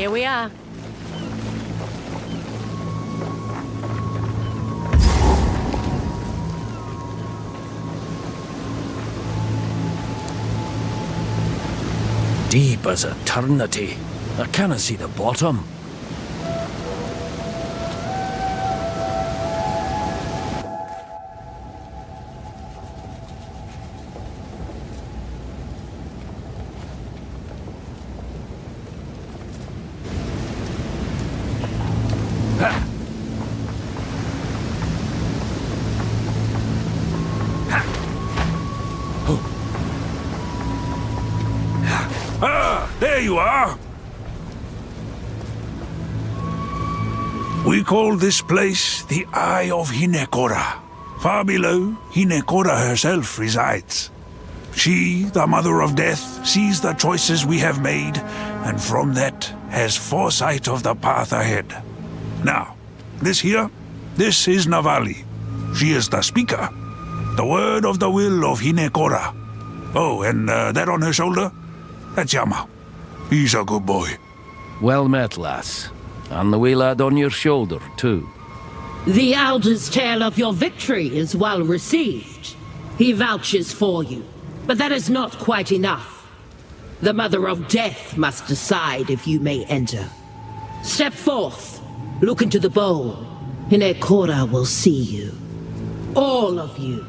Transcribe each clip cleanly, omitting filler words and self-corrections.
Here we are. Deep as eternity. I can't see the bottom. There you are! We call this place the Eye of Hinekora. Far below, Hinekora herself resides. She, the Mother of Death, sees the choices we have made, and from that has foresight of the path ahead. Now, this is Navali. She is the speaker. The word of the will of Hinekora. Oh, and that on her shoulder? That's Yama. He's a good boy. Well met, lass. And the wee lad on your shoulder, too. The Elder's tale of your victory is well received. He vouches for you, but that is not quite enough. The Mother of Death must decide if you may enter. Step forth, look into the bowl. Hinekora will see you. All of you.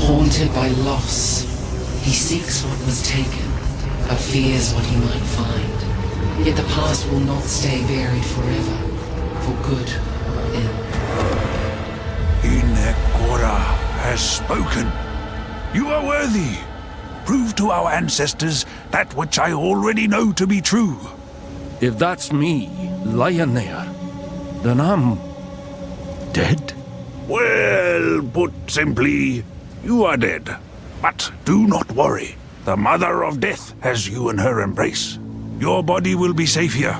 Haunted by loss, he seeks what was taken, but fears what he might find. Yet the past will not stay buried forever, for good or ill. Hinekora has spoken. You are worthy. Prove to our ancestors that which I already know to be true. If that's me, lying there, then I'm dead. Well, put simply, you are dead. But do not worry. The Mother of Death has you in her embrace. Your body will be safe here,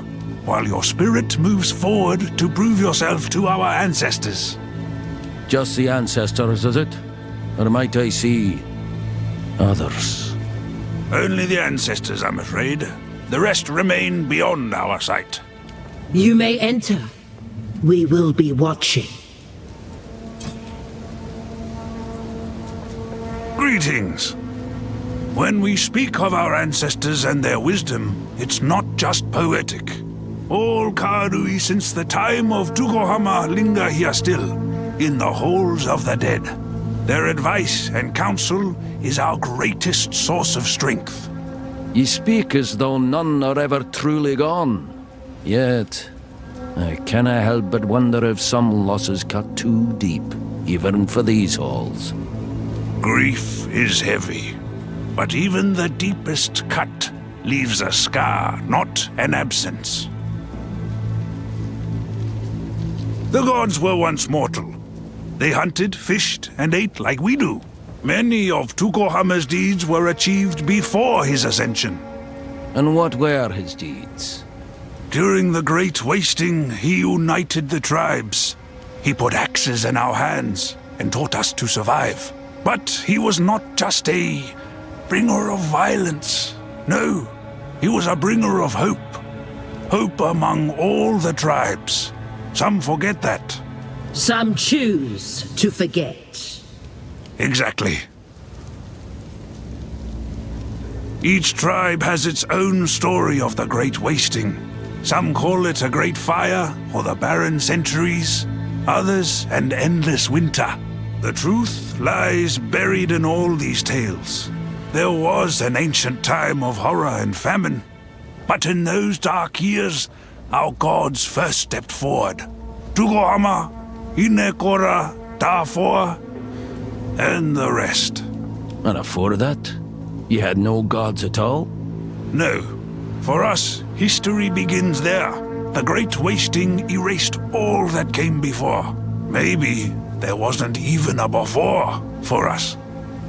while your spirit moves forward to prove yourself to our ancestors. Just the ancestors, is it? Or might I see others? Only the ancestors, I'm afraid. The rest remain beyond our sight. You may enter. We will be watching. Greetings. When we speak of our ancestors and their wisdom, it's not just poetic. All Karui since the time of Tukohama linger here still, in the halls of the dead. Their advice and counsel is our greatest source of strength. Ye speak as though none are ever truly gone. Yet, I canna help but wonder if some losses cut too deep, even for these halls. Grief is heavy, but even the deepest cut leaves a scar, not an absence. The gods were once mortal. They hunted, fished, and ate like we do. Many of Tukohama's deeds were achieved before his ascension. And what were his deeds? During the Great Wasting, he united the tribes. He put axes in our hands and taught us to survive. But he was not just a bringer of violence. No, he was a bringer of hope. Hope among all the tribes. Some forget that. Some choose to forget. Exactly. Each tribe has its own story of the Great Wasting. Some call it a great fire or the barren centuries. Others, an endless winter. The truth lies buried in all these tales. There was an ancient time of horror and famine. But in those dark years, our gods first stepped forward. Tukohama, Hinekora, Dafor, and the rest. And afore that, you had no gods at all? No. For us, history begins there. The Great Wasting erased all that came before. Maybe there wasn't even a before for us.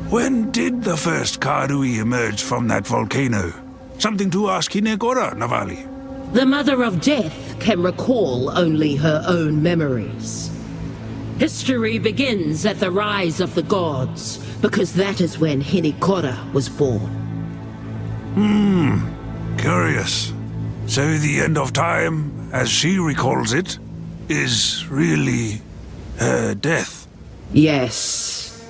When did the first Karui emerge from that volcano? Something to ask Hinekora, Navali. The Mother of Death can recall only her own memories. History begins at the rise of the gods, because that is when Hinikora was born. Curious. So the end of time, as she recalls it, is really her death. Yes.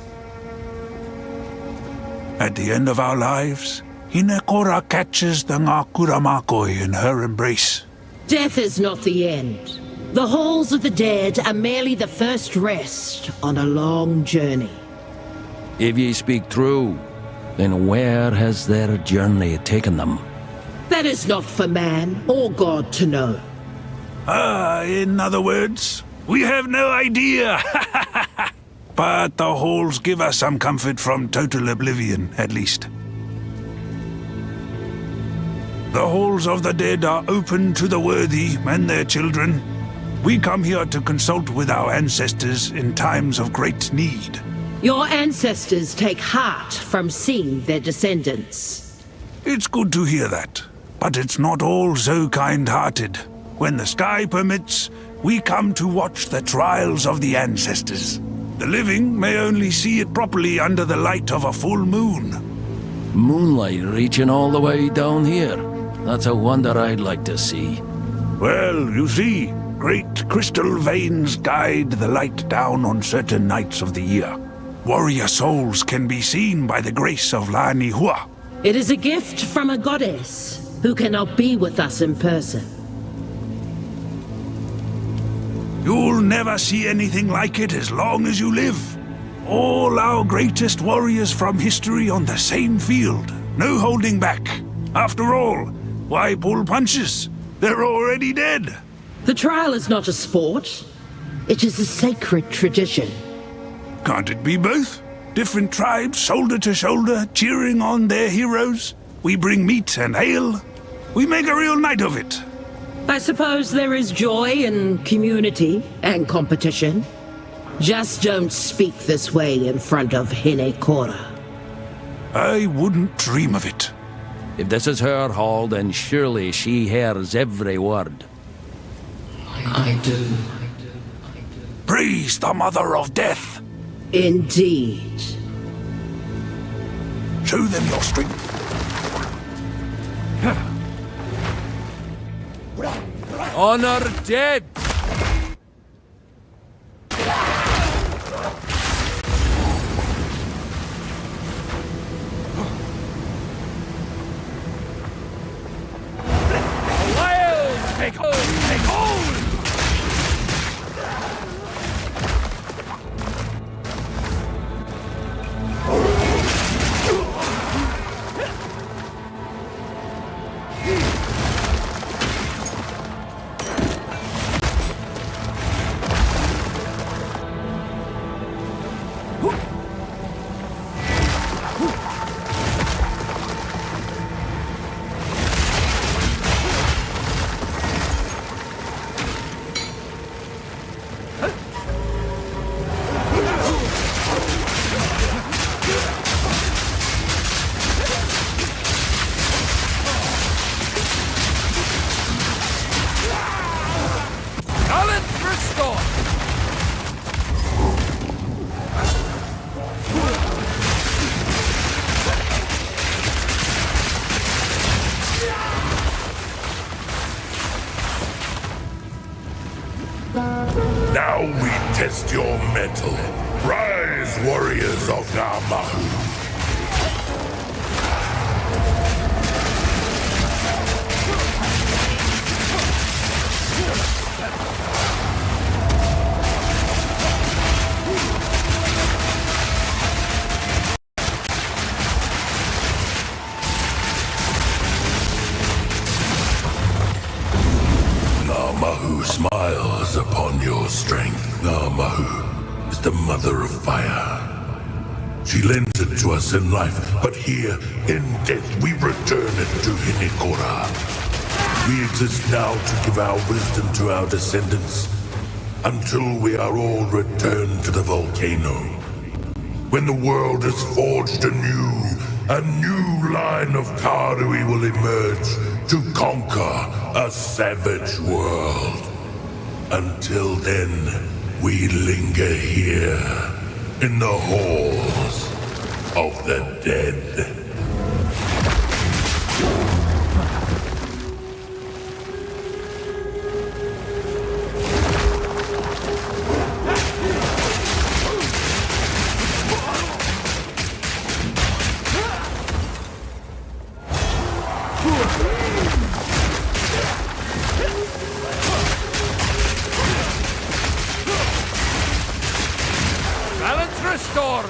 At the end of our lives, Hinikora catches the Ngakuramakoi in her embrace. Death is not the end. The halls of the dead are merely the first rest on a long journey. If ye speak true, then where has their journey taken them? That is not for man or God to know. In other words, we have no idea. But the halls give us some comfort from total oblivion, at least. The halls of the dead are open to the worthy and their children. We come here to consult with our ancestors in times of great need. Your ancestors take heart from seeing their descendants. It's good to hear that, but it's not all so kind-hearted. When the sky permits, we come to watch the trials of the ancestors. The living may only see it properly under the light of a full moon. Moonlight reaching all the way down here. That's a wonder I'd like to see. Well, you see, great crystal veins guide the light down on certain nights of the year. Warrior souls can be seen by the grace of Lani Hua. It is a gift from a goddess who cannot be with us in person. You'll never see anything like it as long as you live. All our greatest warriors from history on the same field. No holding back. After all, why pull punches? They're already dead. The trial is not a sport. It is a sacred tradition. Can't it be both? Different tribes, shoulder to shoulder, cheering on their heroes. We bring meat and ale. We make a real night of it. I suppose there is joy in community and competition. Just don't speak this way in front of Hinikora. I wouldn't dream of it. If this is her hall, then surely she hears every word. I do. Praise the Mother of Death. Indeed. Show them your strength. Honor dead! Take hold! Take hold! Now we test your mettle. Rise, warriors of Namahu. Namahu smiles upon your strength. Namahu is the mother of fire. She lends it to us in life, but here, in death, we return it to Hinikora. We exist now to give our wisdom to our descendants, until we are all returned to the volcano. When the world is forged anew, a new line of Karui will emerge to conquer a savage world. Until then, We linger here in the halls of the dead. Balance restored!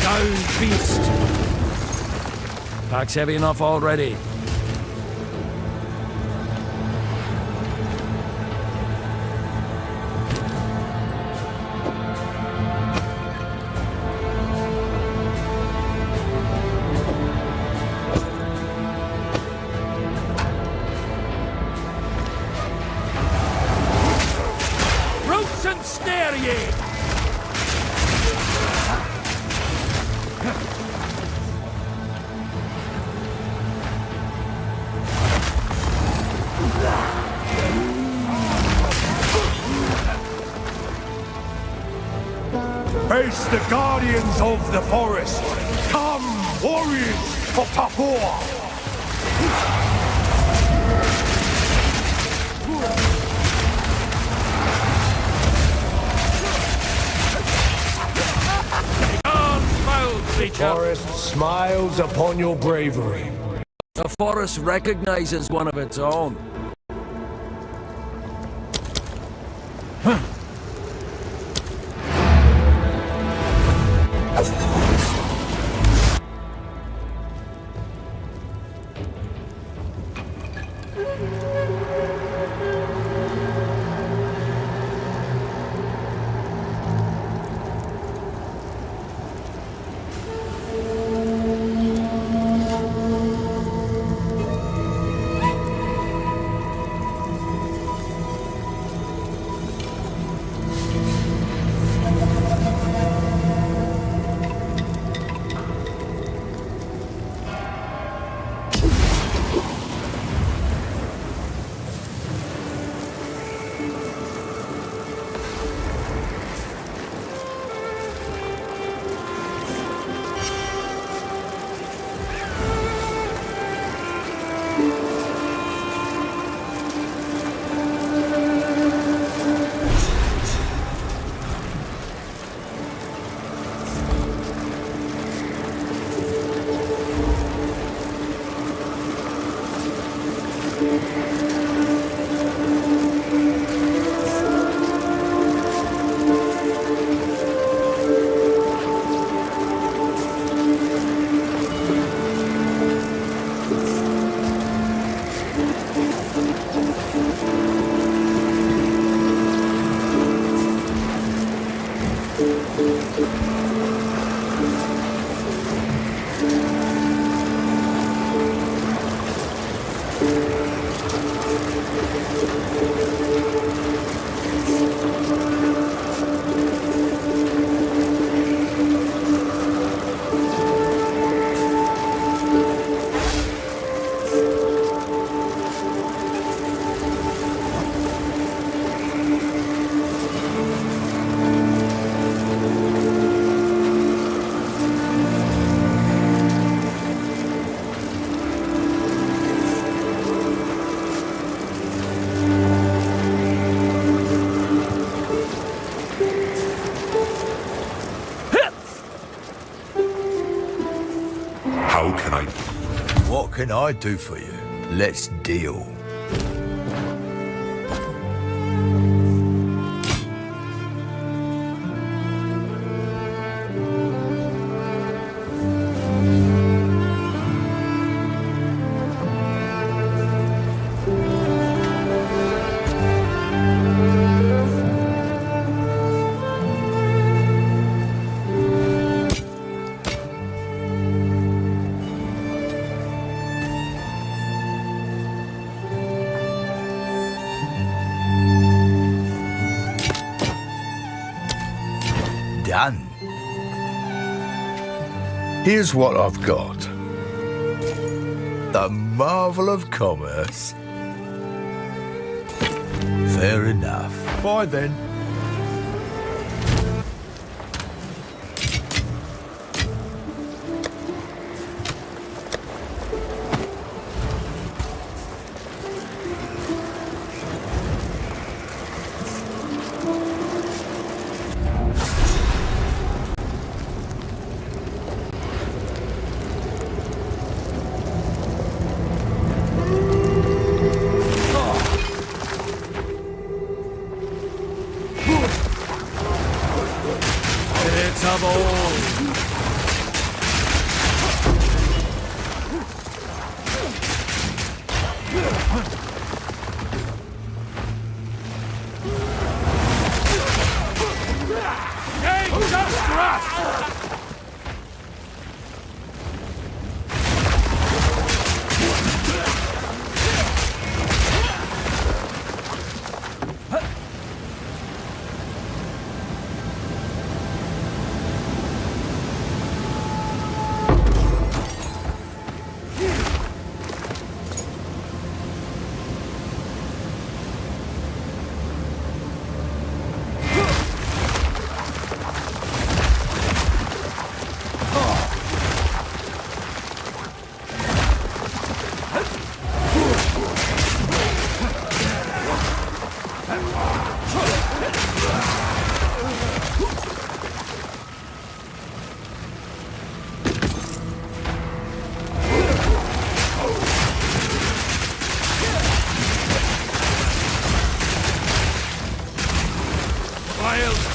Down, beast! Pack's heavy enough already. Roots and snare ye! Face the guardians of the forest! Come, warriors of Tapor! On, foul creature! Forest smiles upon your bravery. The forest recognizes one of its own. What can I do for you? Let's deal. done. Here's what I've got. The marvel of commerce. Fair enough. Bye then.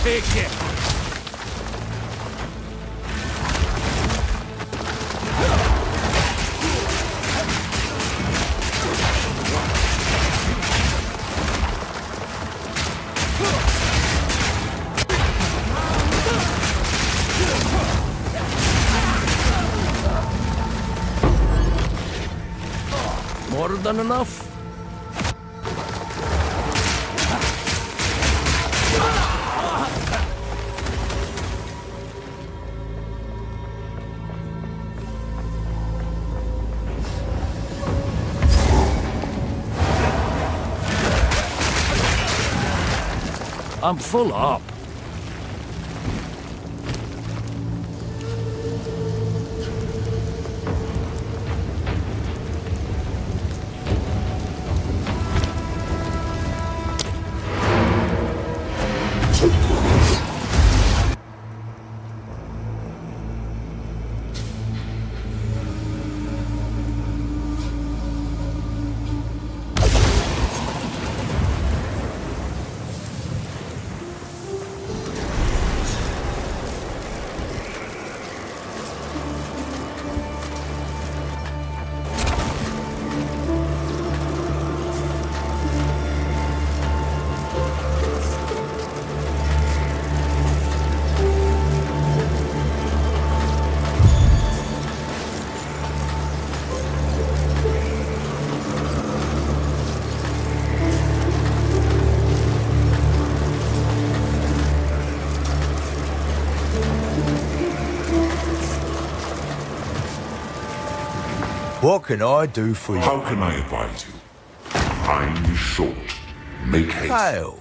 Take it. More than enough. I'm full up. What can I do for you? How can I advise you? Time is short. Make haste. Hail.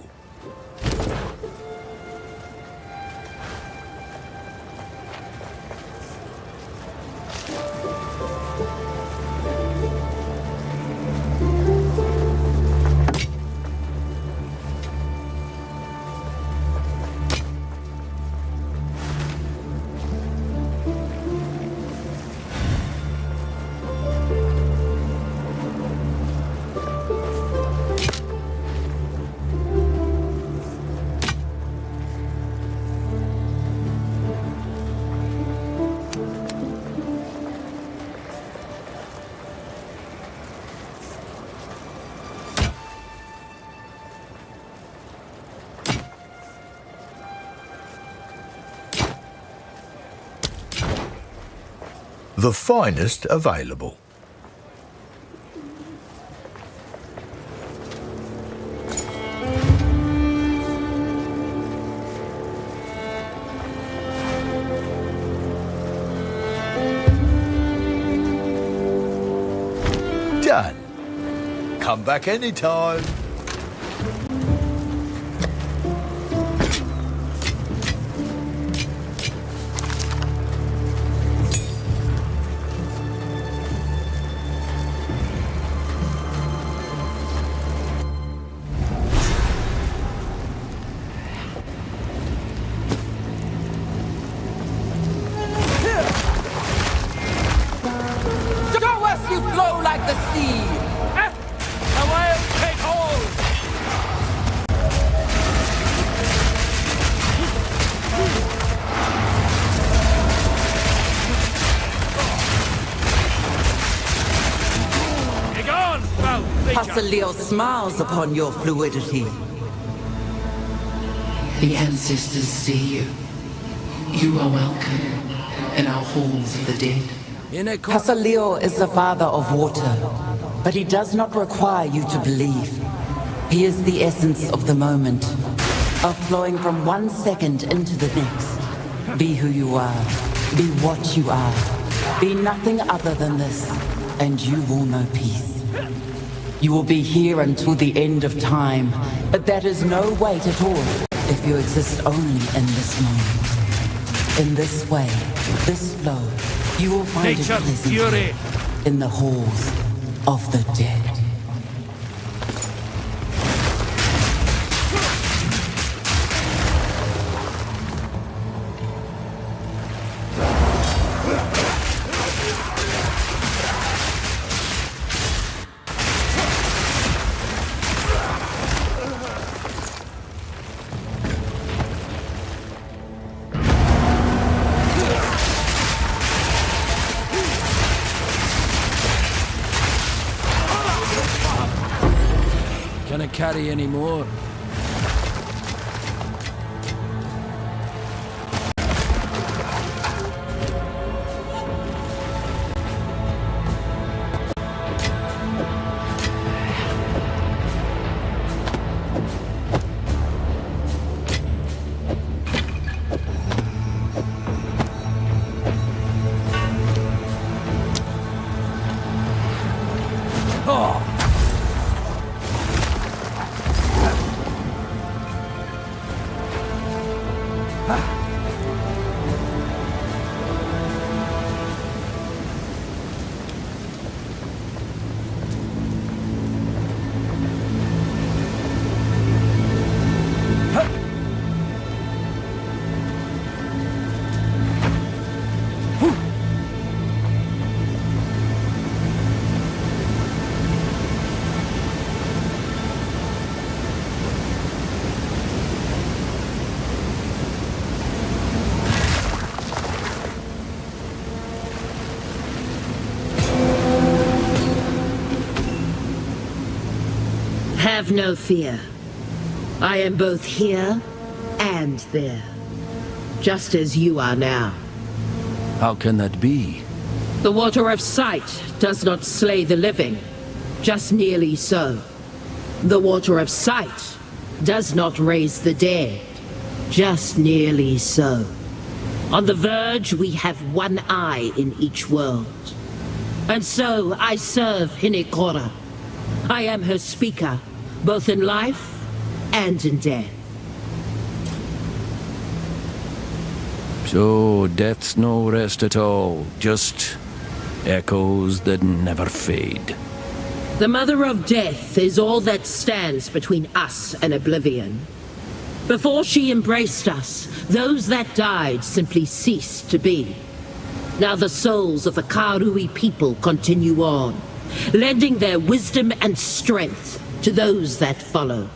The finest available. Come back anytime. Go west you flow like the sea! Away, take hold! Begone, foul creature! Pasaleo smiles upon your fluidity. The ancestors see you. You are welcome in our halls of the dead. Pasaleo is the father of water, but he does not require you to believe. He is the essence of the moment, of flowing from one second into the next. Be who you are, be what you are, be nothing other than this, and you will know peace. You will be here until the end of time, but that is no weight at all if you exist only in this moment. In this way, this flow, you will find it Nature's pleasant fury. in the halls of the dead. Can I carry any more? Have no fear. I am both here and there. Just as you are now. How can that be? The water of sight does not slay the living, just nearly so. The water of sight does not raise the dead, just nearly so. On the verge, we have one eye in each world. And so I serve Hinikora. I am her speaker, both in life and in death. So death's no rest at all, just echoes that never fade. The Mother of Death is all that stands between us and oblivion. Before she embraced us, those that died simply ceased to be. Now the souls of the Karui people continue on, lending their wisdom and strength to those that follow.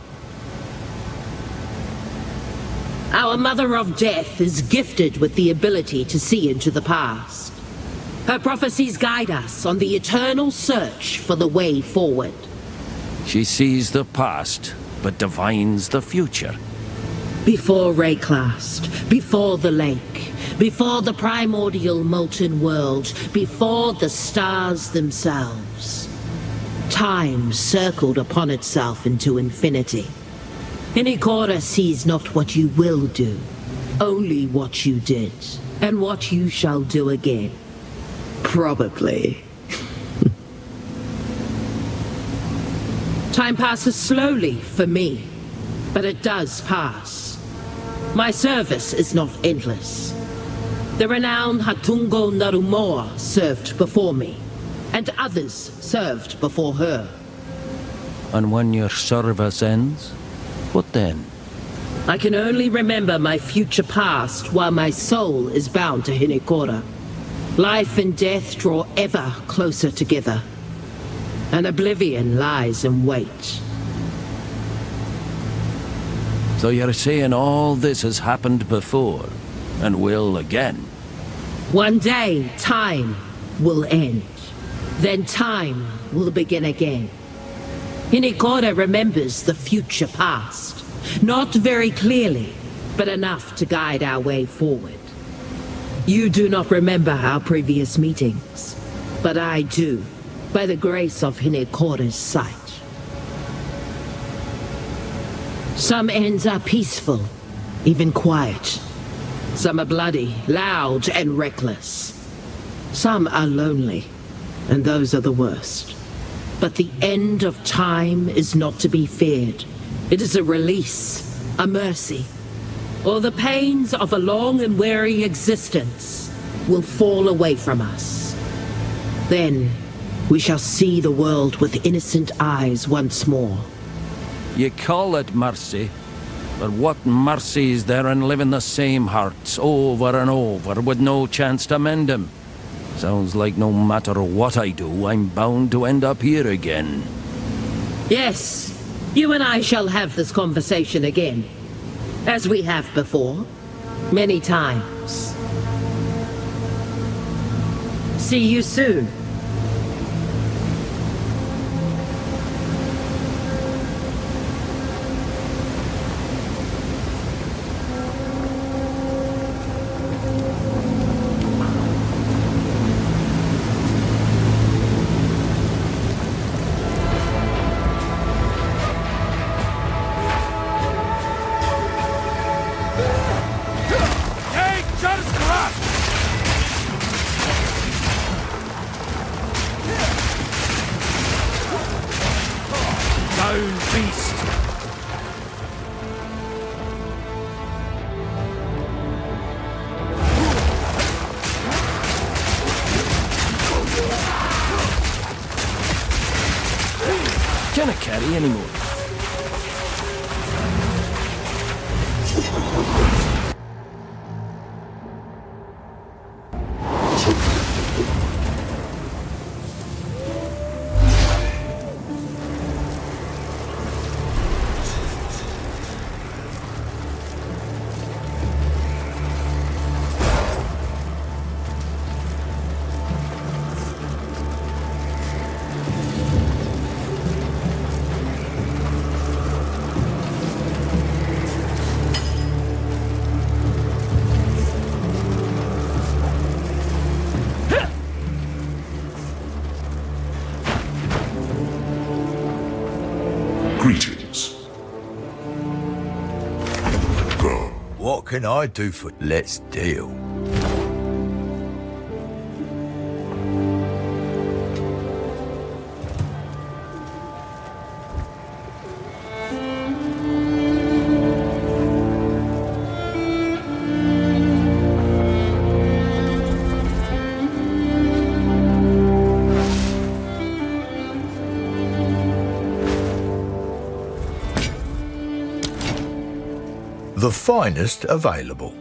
Our Mother of Death is gifted with the ability to see into the past. Her prophecies guide us on the eternal search for the way forward. She sees the past, but divines the future. Before Wraeclast, before the lake, before the primordial molten world, before the stars themselves. Time circled upon itself into infinity. Hinikora sees not what you will do, only what you did, and what you shall do again. Probably. Time passes slowly for me, but it does pass. My service is not endless. The renowned Hatungo Narumoa served before me, and others served before her. And when your service ends, what then? I can only remember my future past while my soul is bound to Hinekora. Life and death draw ever closer together, and oblivion lies in wait. So you're saying all this has happened before, and will again? One day, time will end. Then time will begin again. Hinekora remembers the future past. Not very clearly, but enough to guide our way forward. You do not remember our previous meetings, but I do, by the grace of Hinekora's sight. Some ends are peaceful, even quiet. Some are bloody, loud, and reckless. Some are lonely, and those are the worst. But the end of time is not to be feared. It is a release, a mercy. All the pains of a long and weary existence will fall away from us. Then we shall see the world with innocent eyes once more. You call it mercy, but what mercy is there in living the same hearts over and over with no chance to mend them? Sounds like no matter what I do, I'm bound to end up here again. Yes, you and I shall have this conversation again. As we have before. Many times. See you soon. Can't carry anymore. Greetings. Go. What can I do for... Let's deal. The finest available.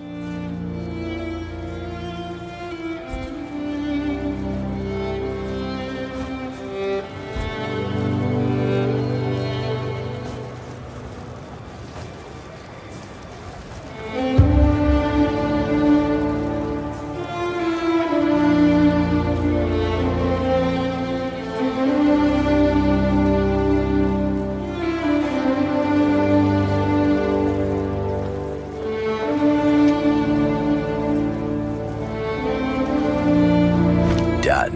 Done.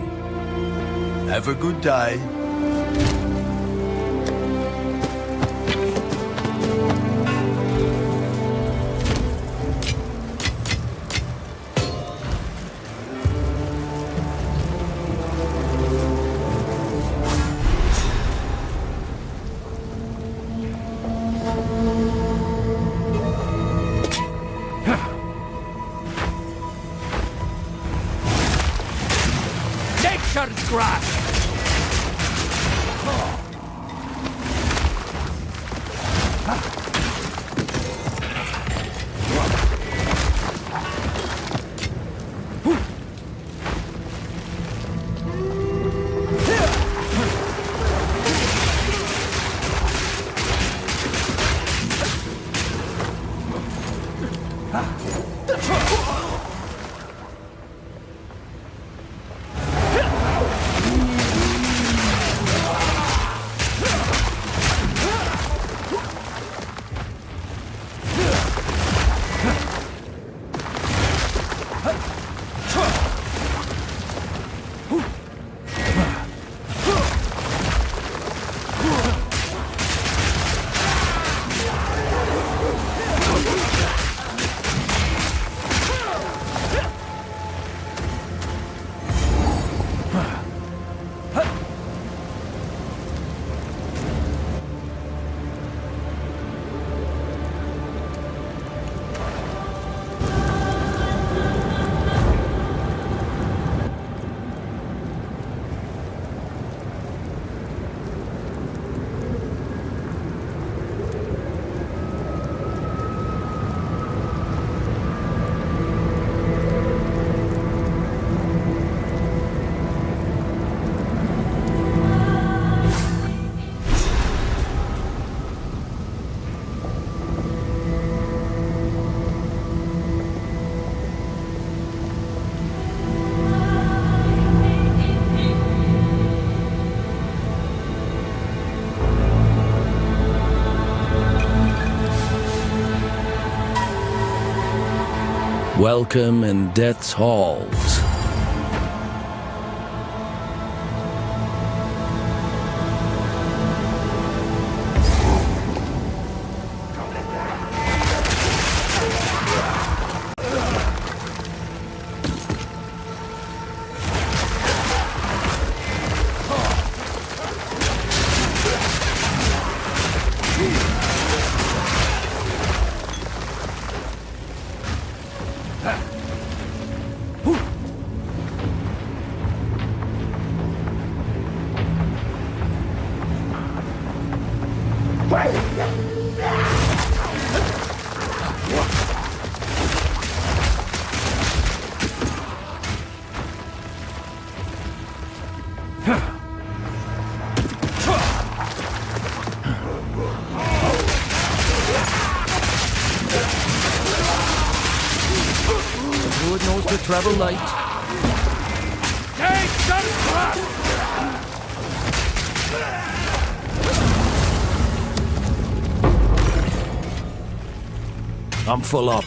Have a good day. scratch! Welcome in Death's halls. Druid knows to travel light. Take some crap! I'm full up.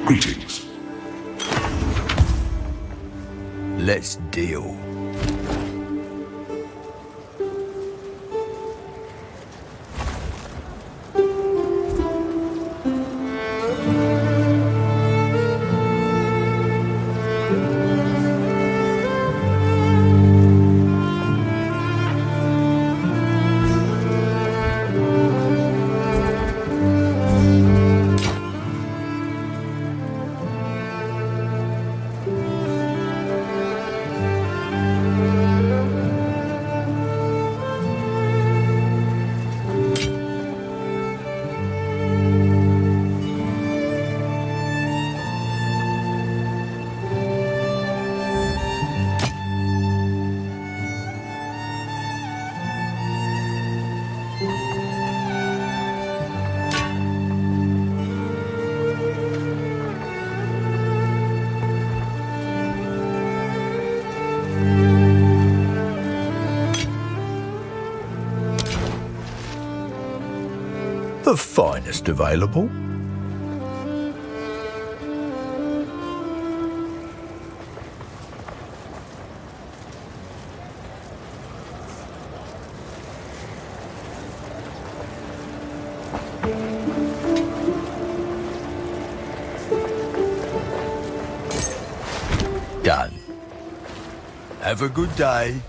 Greetings. Let's deal. The finest available. Done. Have a good day.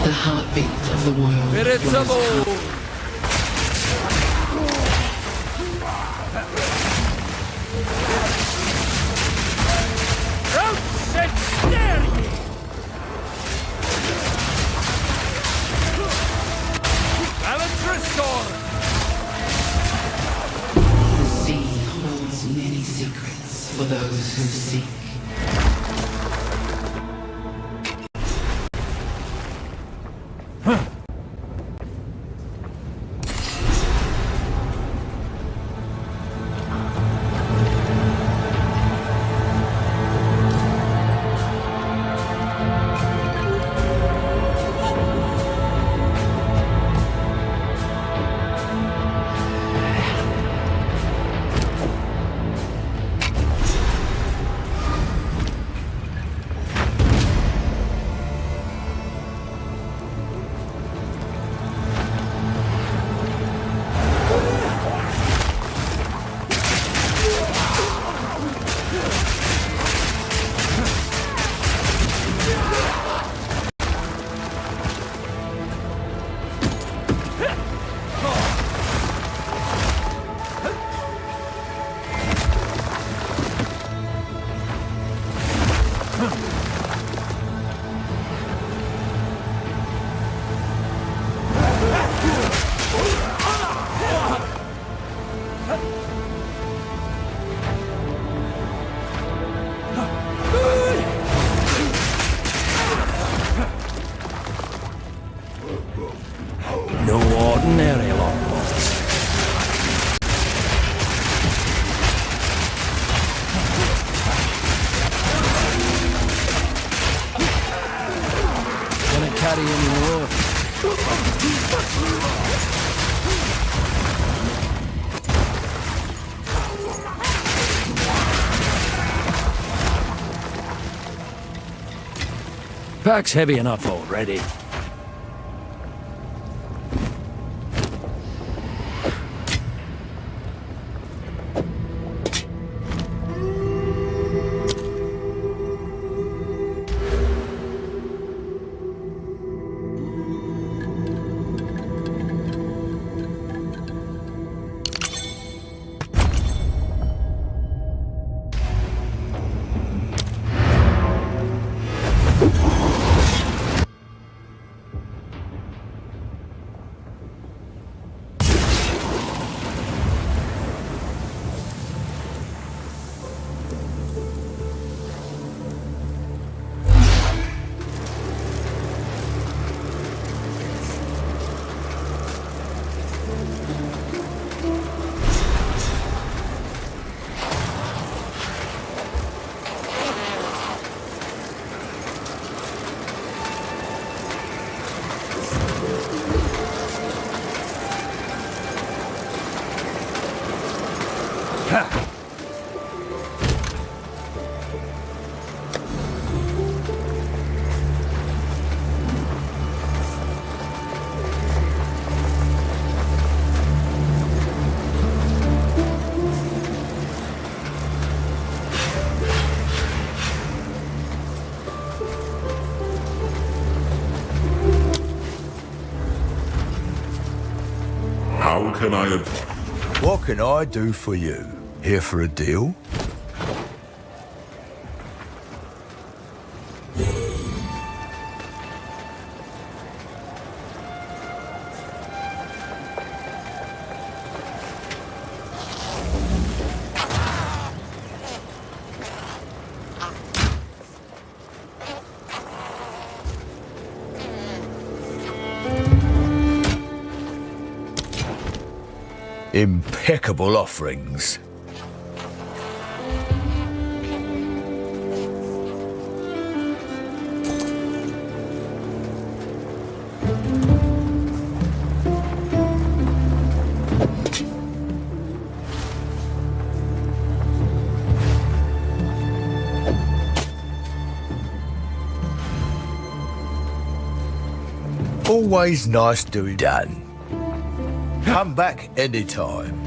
The heartbeat of the world. Irritable! Routes and stare ye! Balance restored! The sea holds many secrets for those who seek. No ordinary longboats. Gonna carry any more? Pack's heavy enough already. How can I... What can I do for you? Here for a deal? Impeccable offerings. Always nice doing done. Come back anytime.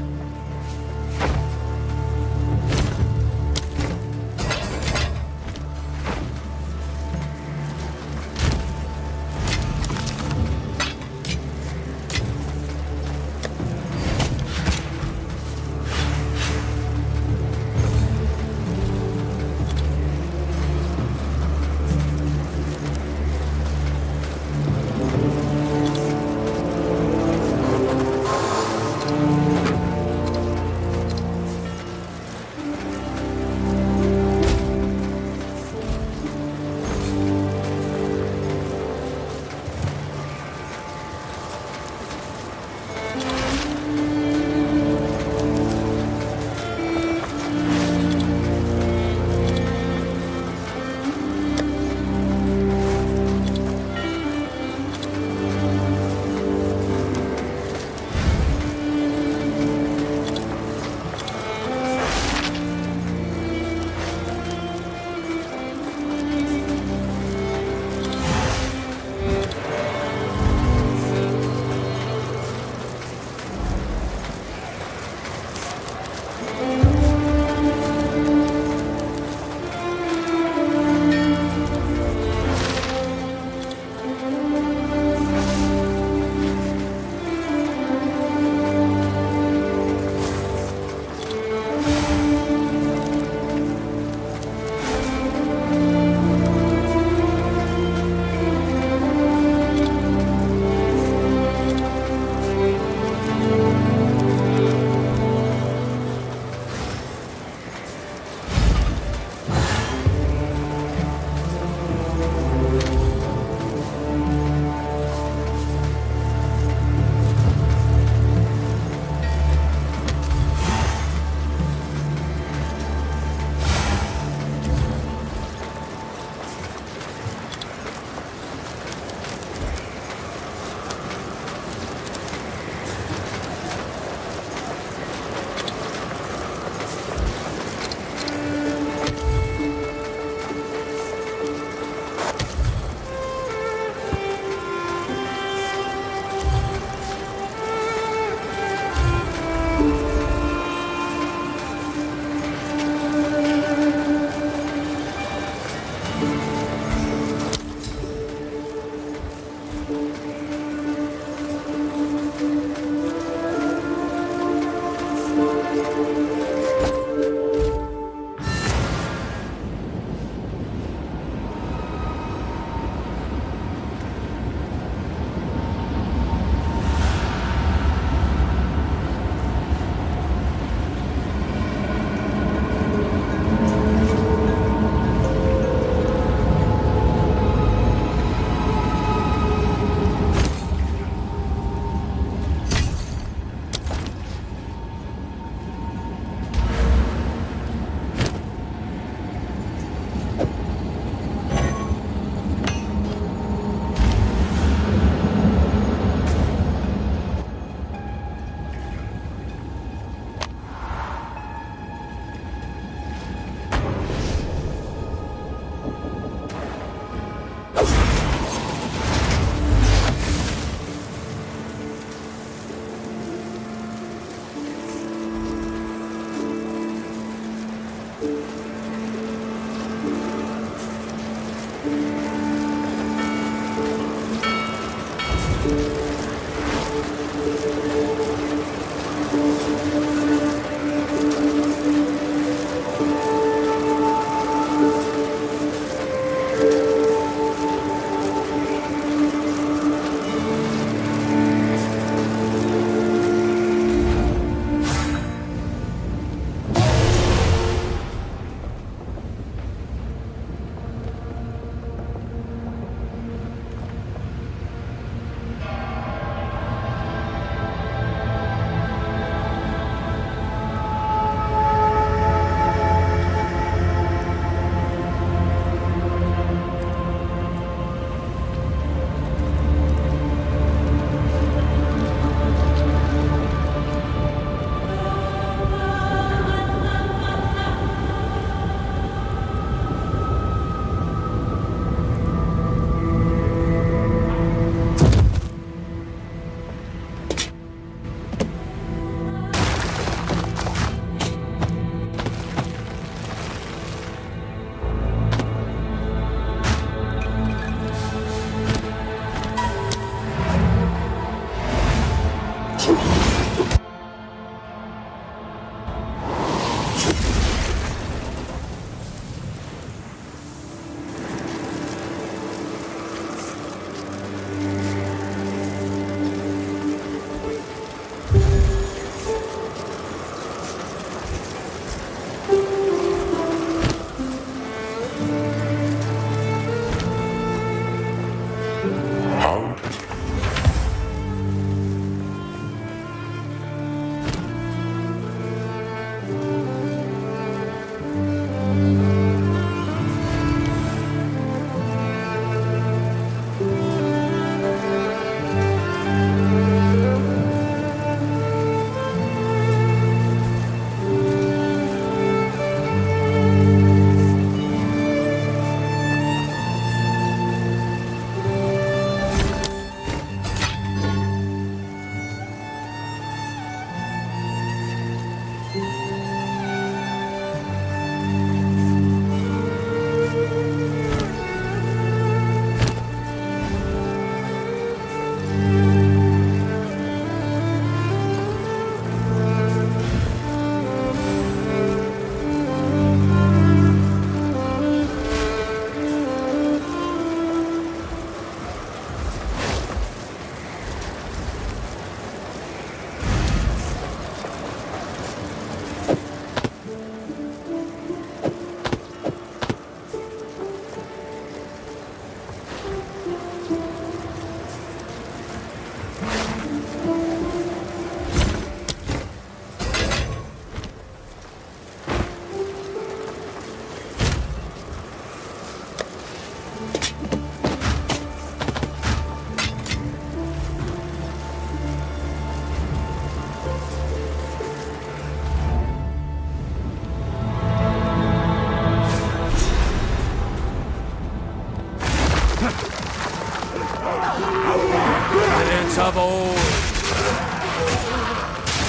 Prince of old.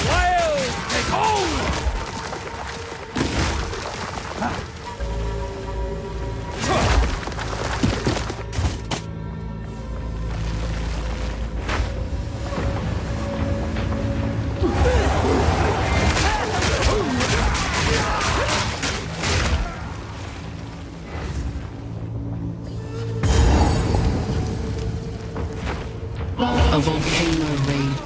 Wild, take hold! A volcano raid.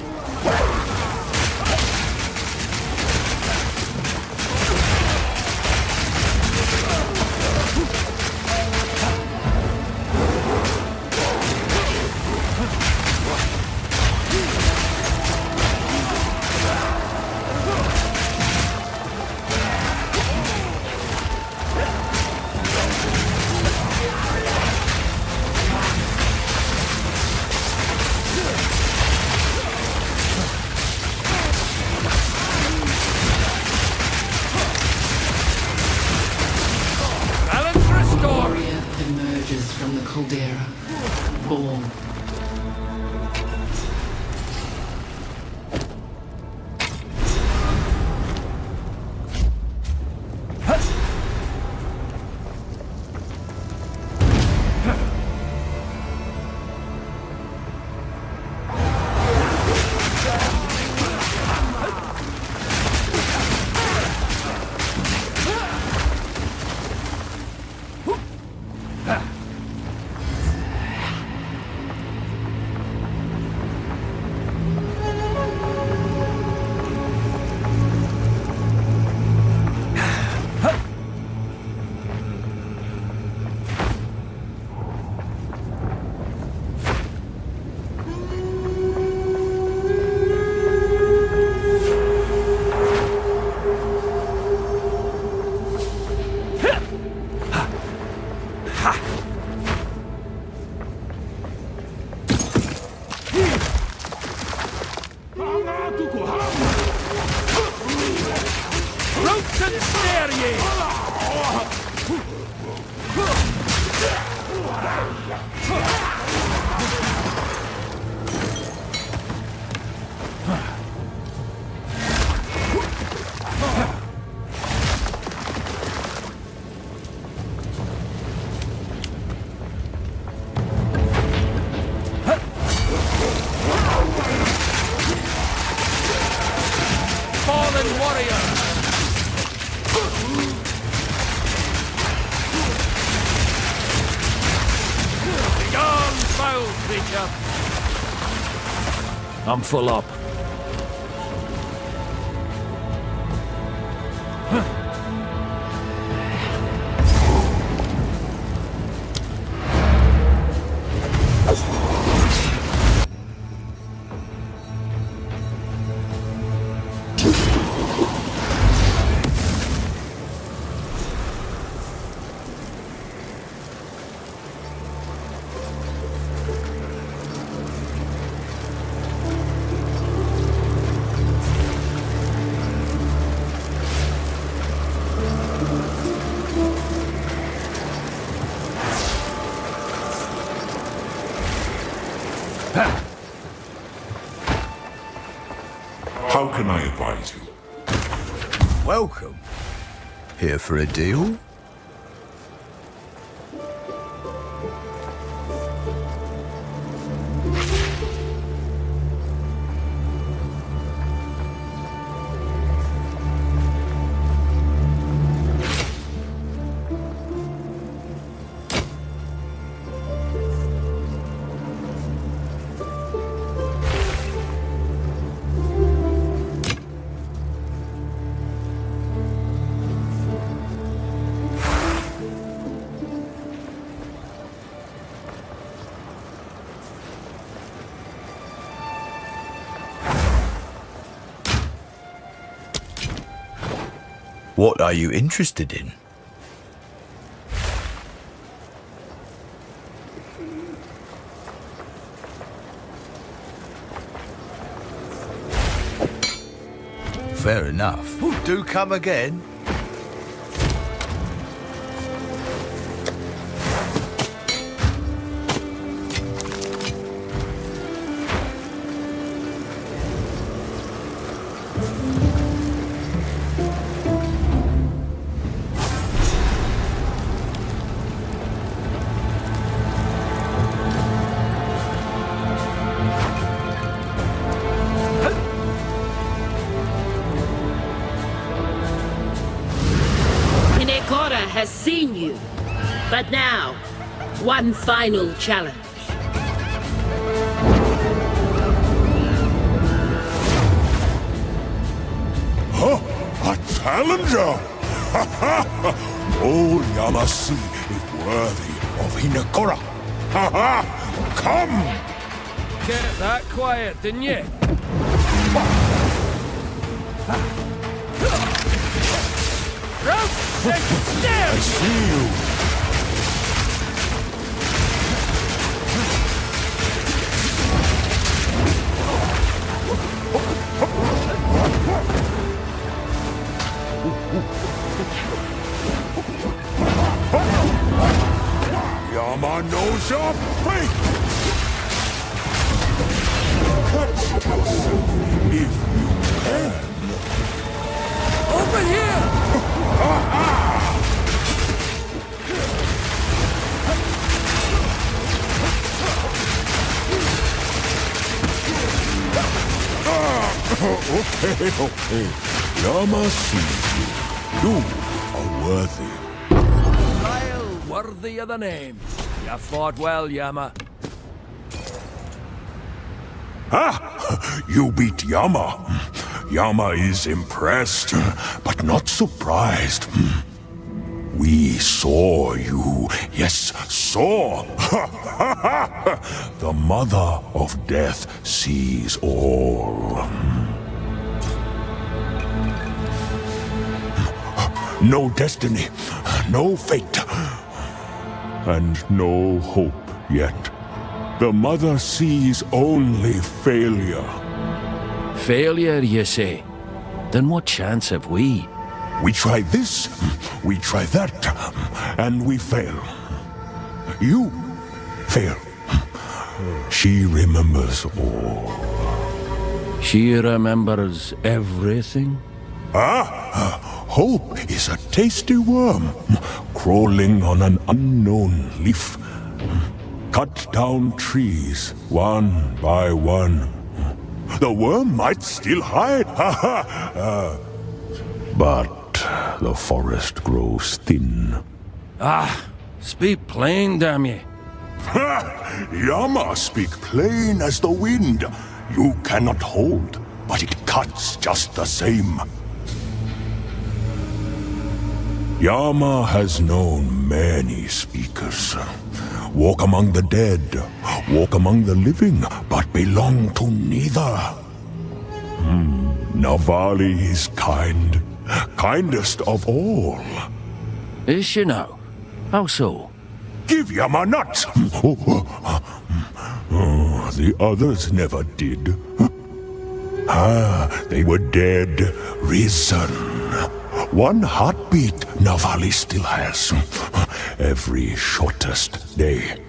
Balance restored! Warrior emerges from the caldera. Born. Roots and snare ye! Fallen warrior! Begone, foul creature! I'm full up. How can I advise you? Welcome. Here for a deal? What are you interested in? Fair enough. Do come again. Has seen you. But now, one final challenge. Huh? A challenger? Oh, Yamasi is worthy of Hinekora. Come! Kept that quiet, didn't you? I see you. Yama knows your fate. Catch yourself if you can. Over here! Okay. Yama sees you. You are worthy. Well, worthy of the name. You fought well, Yama. You beat Yama. Yama is impressed, but not surprised. We saw you. Yes, saw. The Mother of Death sees all. No destiny, no fate, and no hope yet. The Mother sees only failure. Failure, you say? Then what chance have we? We try this, we try that, and we fail. You fail. She remembers all. She remembers everything? Hope is a tasty worm, crawling on an unknown leaf. Cut down trees, one by one. The worm might still hide, but the forest grows thin. Speak plain, damn ye. Yama speak plain as the wind. You cannot hold, but it cuts just the same. Yama has known many speakers. Walk among the dead, walk among the living, but belong to neither. Navali is kind, kindest of all. Is she now? How so? Give Yama nuts! The others never did. They were dead, risen. One heartbeat Navali still has. Every shortest day.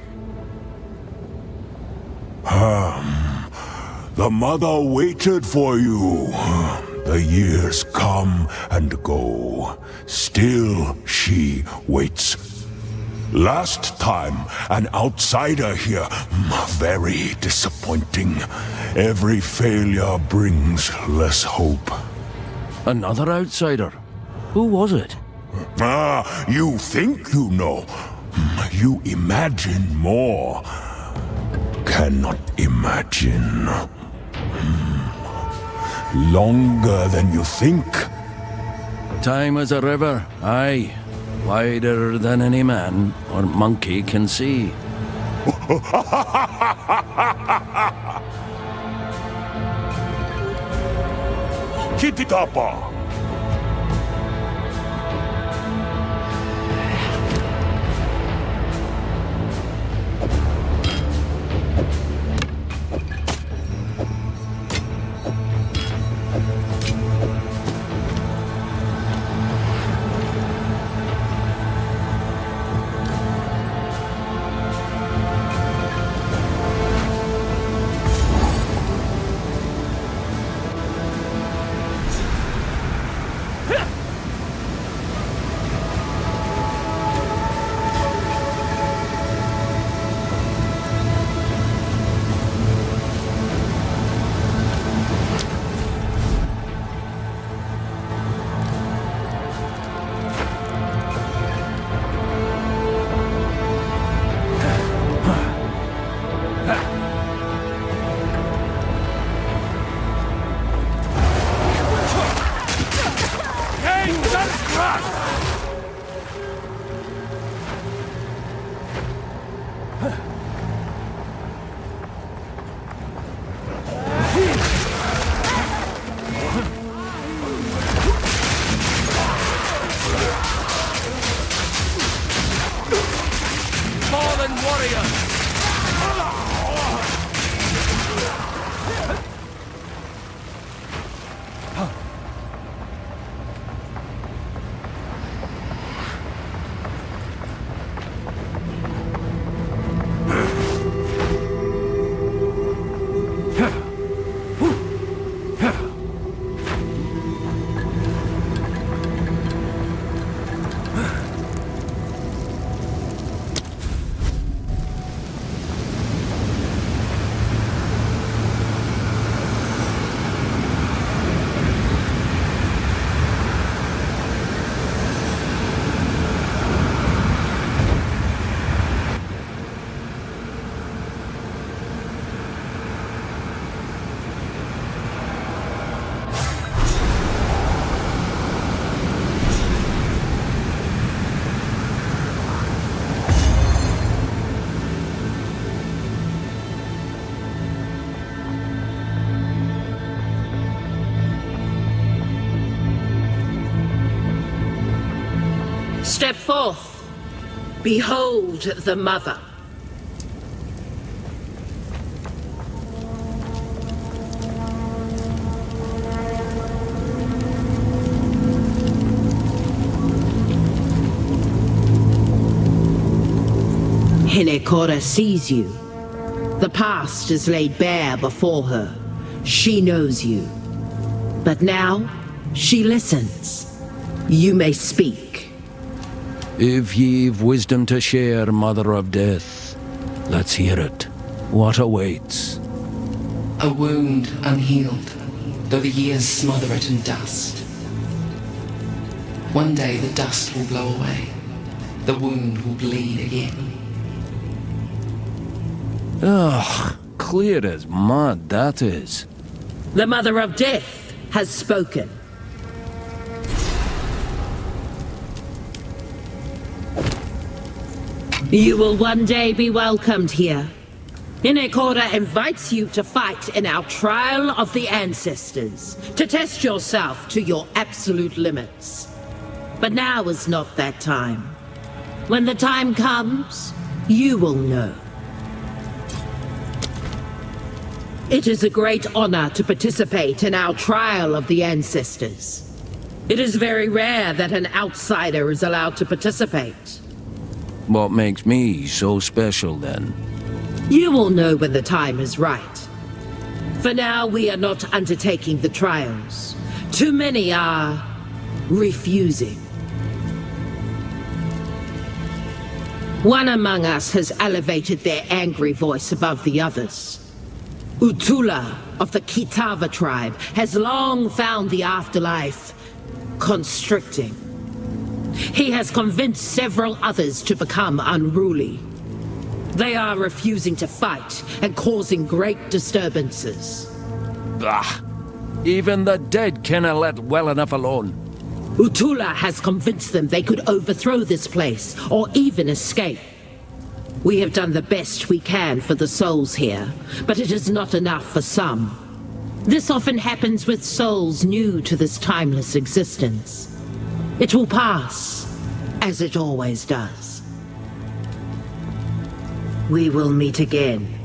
The mother waited for you. The years come and go. Still she waits. Last time, an outsider here. Very disappointing. Every failure brings less hope. Another outsider? Who was it? You think you know. You imagine more. Cannot imagine. Longer than you think. Time is a river, aye. Wider than any man or monkey can see. Kititapa! Fallen warrior! Step forth. Behold the mother. Hinekora sees you. The past is laid bare before her. She knows you. But now, she listens. You may speak. If ye've wisdom to share, Mother of Death, let's hear it. What awaits? A wound unhealed, though the years smother it in dust. One day the dust will blow away. The wound will bleed again. Ugh, clear as mud, that is. The Mother of Death has spoken. You will one day be welcomed here. Hinekora invites you to fight in our trial of the ancestors, to test yourself to your absolute limits. But now is not that time. When the time comes, you will know. It is a great honor to participate in our trial of the ancestors. It is very rare that an outsider is allowed to participate. What makes me so special, then? You will know when the time is right. For now, we are not undertaking the trials. Too many are refusing. One among us has elevated their angry voice above the others. Utula of the Kitava tribe has long found the afterlife constricting. He has convinced several others to become unruly. They are refusing to fight and causing great disturbances. Bah! Even the dead cannot let well enough alone. Utula has convinced them they could overthrow this place, or even escape. We have done the best we can for the souls here, but it is not enough for some. This often happens with souls new to this timeless existence. It will pass, as it always does. We will meet again.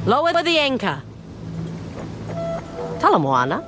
Lower the anchor. Tell him, Moana.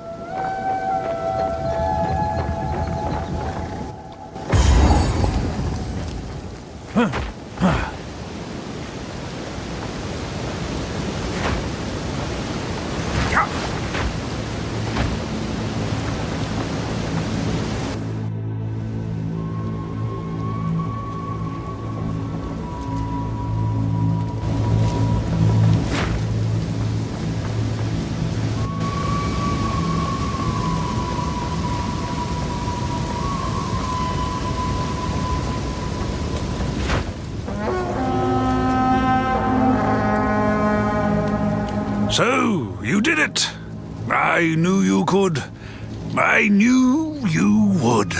So, you did it. I knew you could. I knew you would.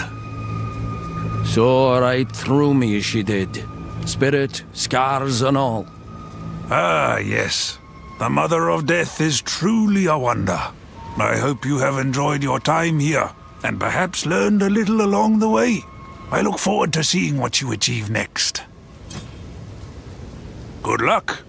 So right through me she did. Spirit, scars and all. Ah, yes. The Mother of Death is truly a wonder. I hope you have enjoyed your time here, and perhaps learned a little along the way. I look forward to seeing what you achieve next. Good luck.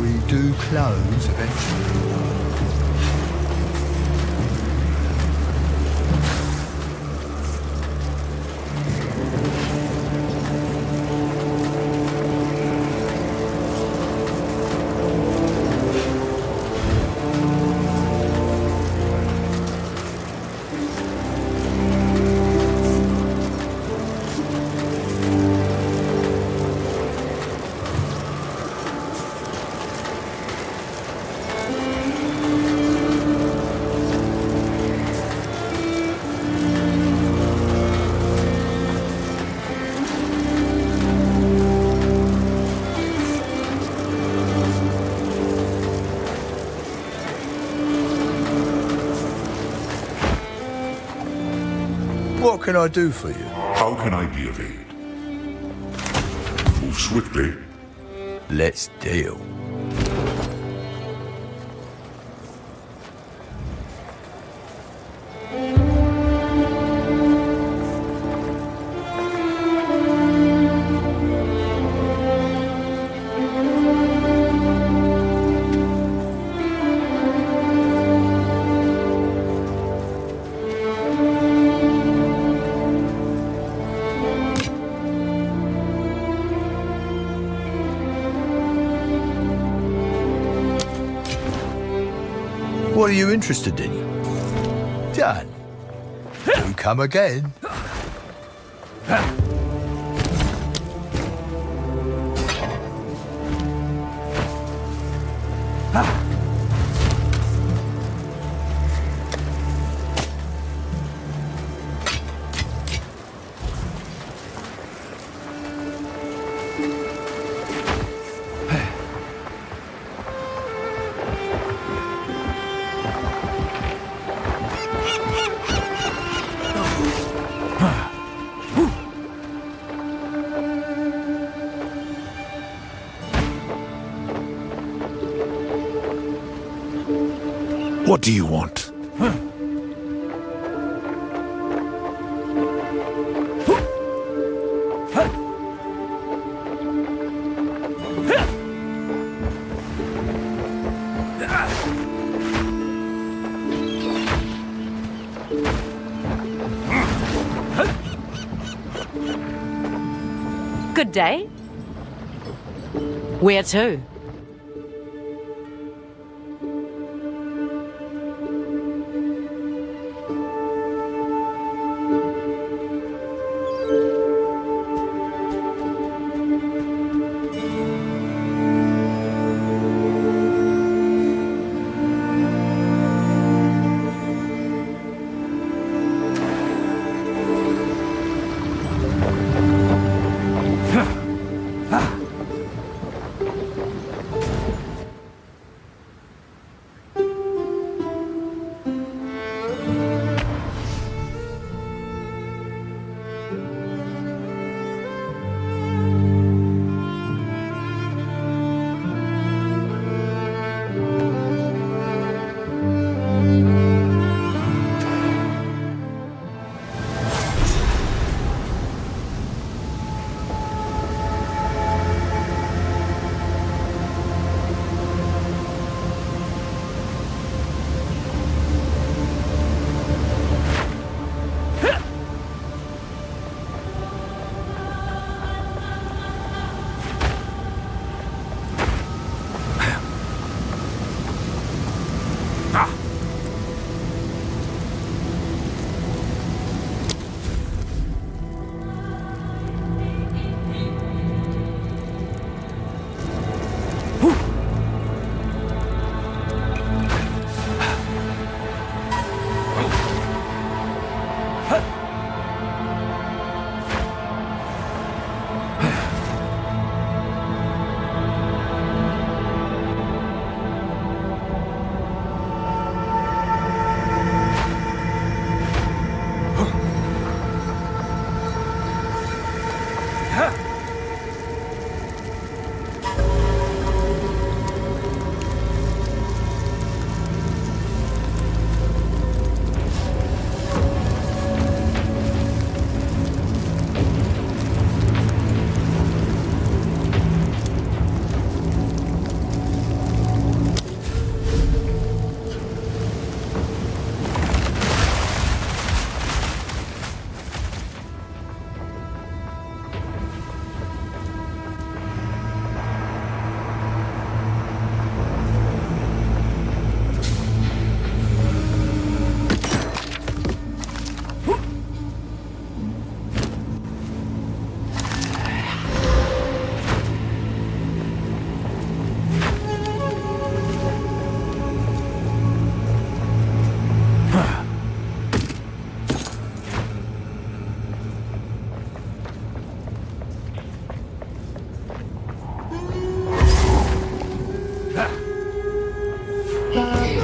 We do close eventually. What can I do for you? How can I be of aid? Move swiftly. Let's deal. What are you interested in? Done. You come again. What do you want? Good day. Where to?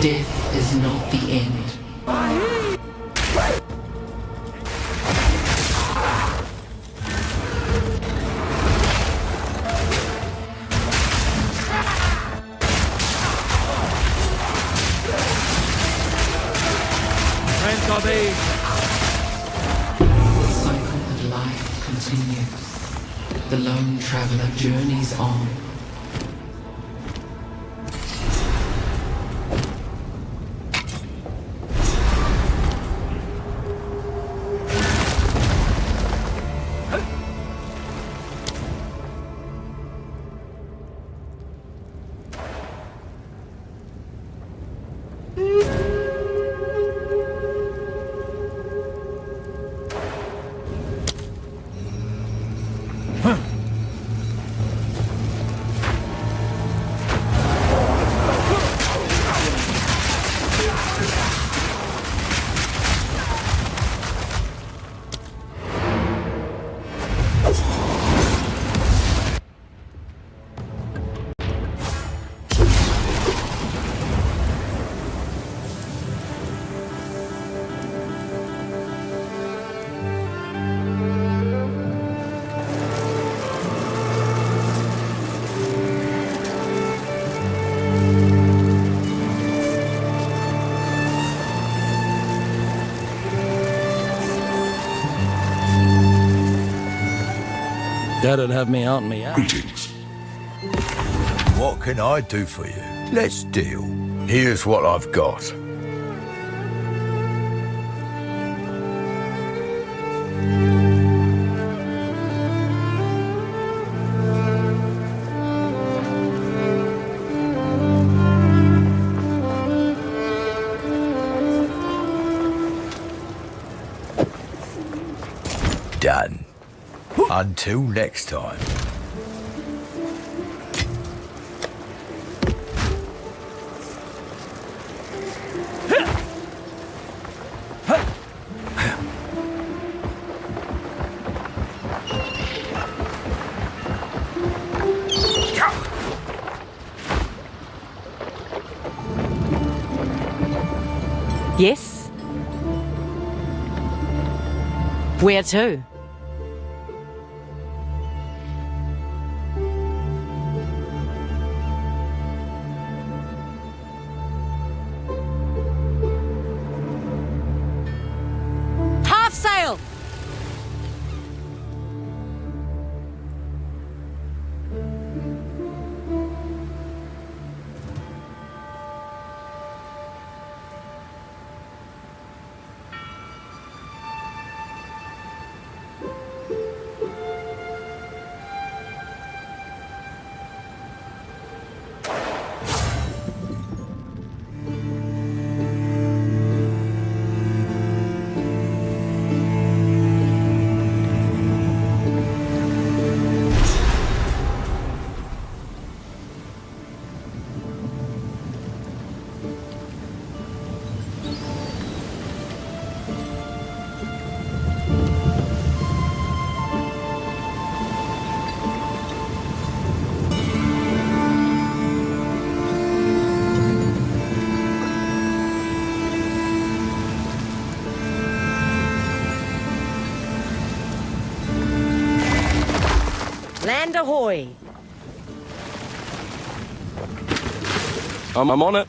Death is not the end. Friends of age. The cycle of life continues. The lone traveler journeys on. That'd have me out me ass. Greetings. What can I do for you? Let's deal. Here's what I've got. done. Until next time. Yes? Where to? Half sail! Land ahoy! I'm on it.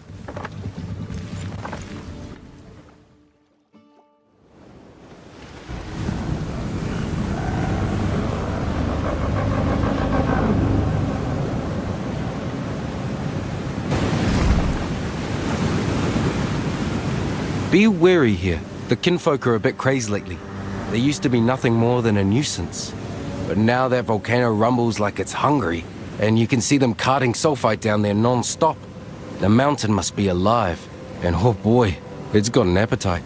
Be wary here. The kinfolk are a bit crazed lately. They used to be nothing more than a nuisance. But now that volcano rumbles like it's hungry, and you can see them carting sulfite down there non-stop. The mountain must be alive. And oh boy, it's got an appetite.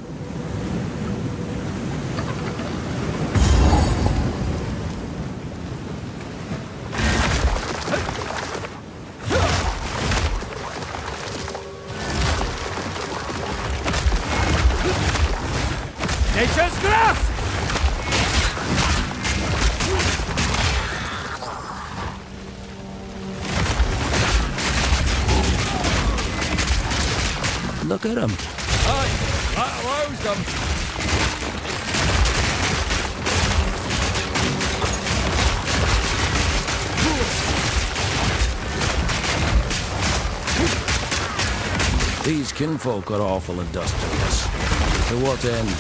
Nature's grasp! Look at him. Aye, that allows them. These kinfolk are awful industrious. To what end?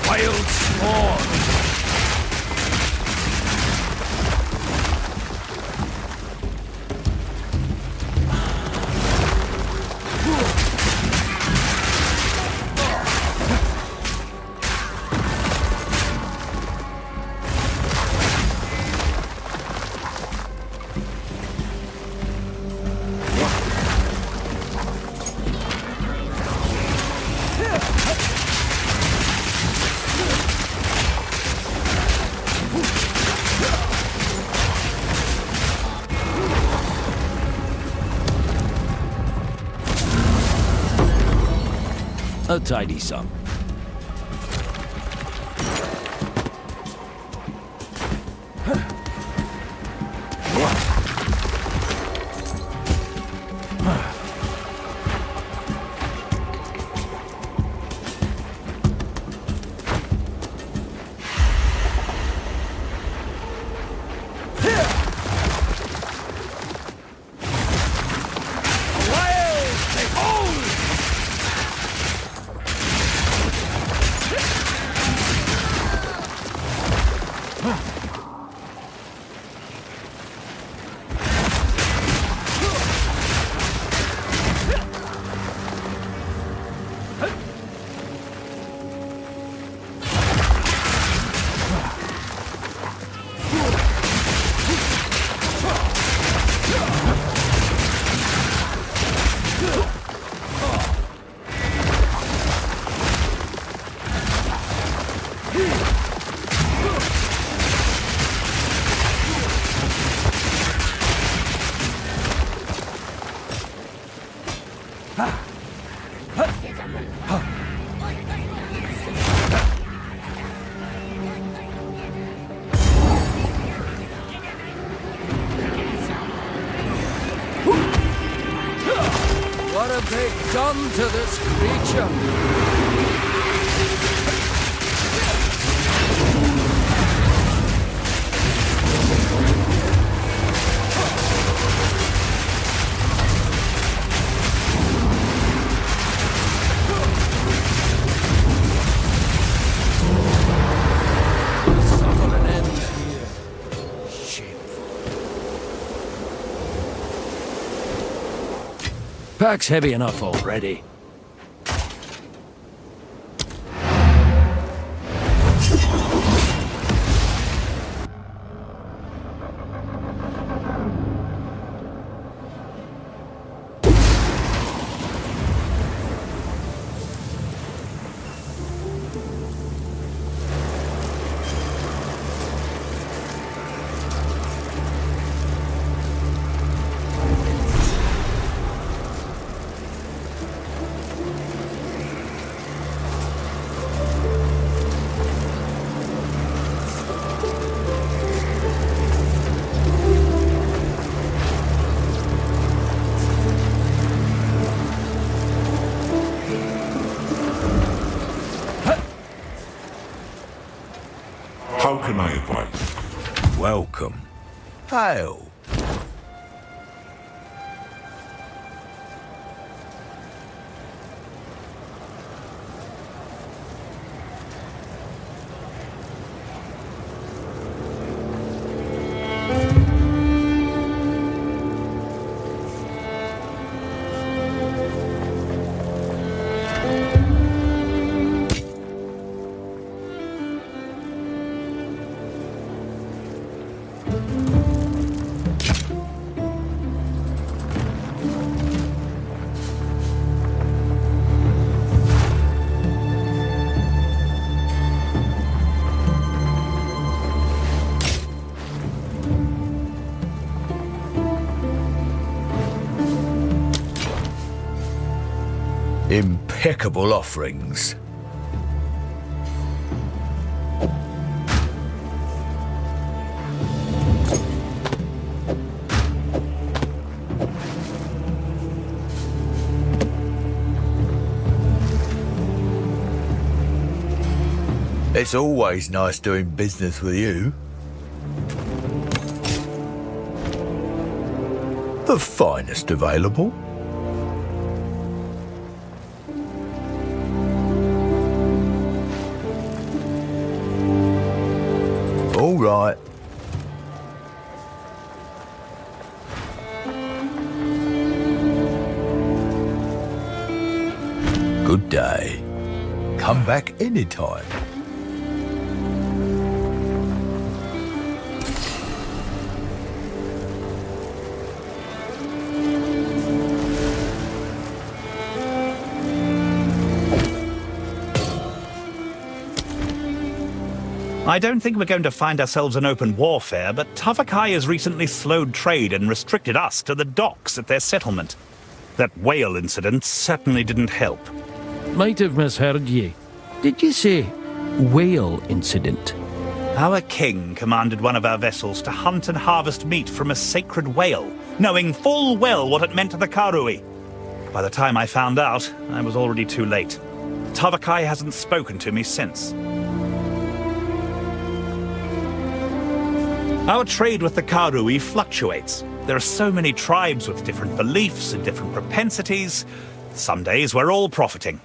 Wild spawn! A tidy sum. What have they done to this creature? Suffer an end here. Shameful. Pack's heavy enough already. How can I advise? Welcome. Hail. Impeccable offerings. It's always nice doing business with you. The finest available. All right. Good day. Come back anytime. I don't think we're going to find ourselves in open warfare, but Tavakai has recently slowed trade and restricted us to the docks at their settlement. That whale incident certainly didn't help. Might have misheard ye. Did you say whale incident? Our king commanded one of our vessels to hunt and harvest meat from a sacred whale, knowing full well what it meant to the Karui. By the time I found out, I was already too late. Tavakai hasn't spoken to me since. Our trade with the Karui fluctuates. There are so many tribes with different beliefs and different propensities. Some days we're all profiting.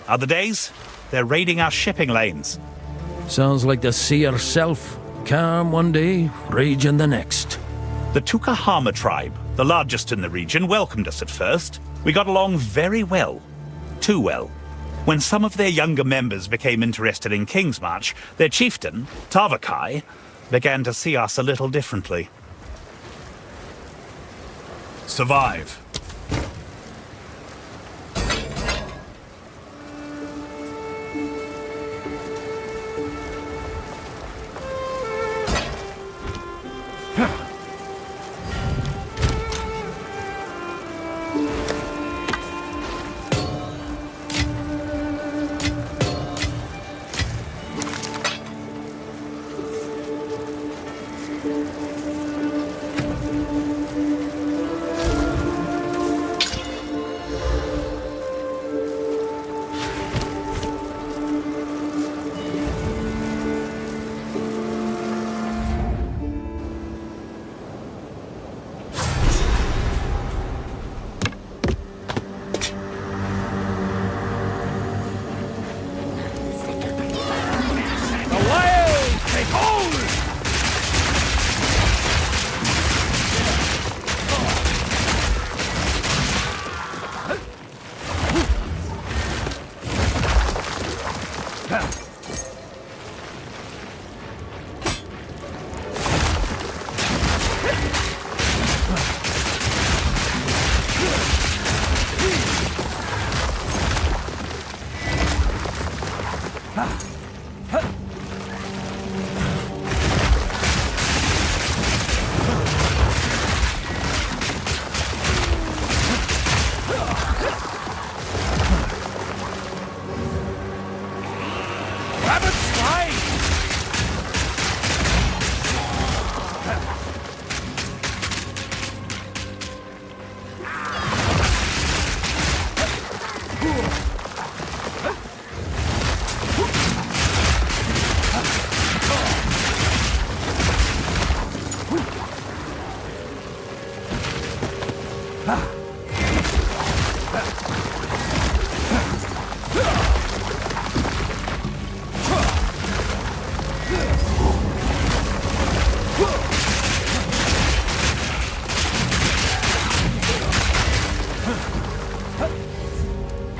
Other days, they're raiding our shipping lanes. Sounds like the sea herself, calm one day, raging the next. The Tukahama tribe, the largest in the region, welcomed us at first. We got along very well. Too well. When some of their younger members became interested in Kingsmarch, their chieftain, Tavakai, began to see us a little differently. Survive.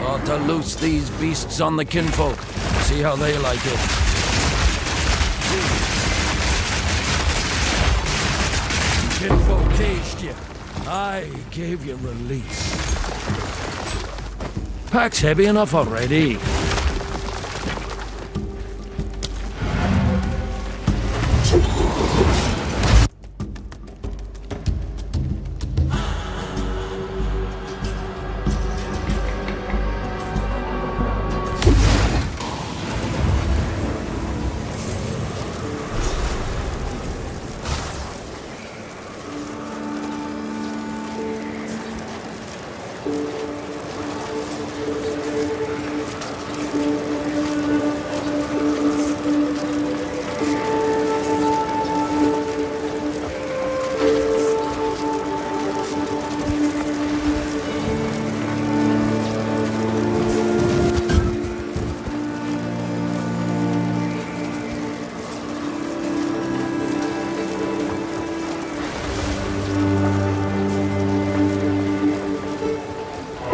Ought to loose these beasts on the kinfolk. See how they like it. Kinfolk caged you. I gave you release. Pack's heavy enough already.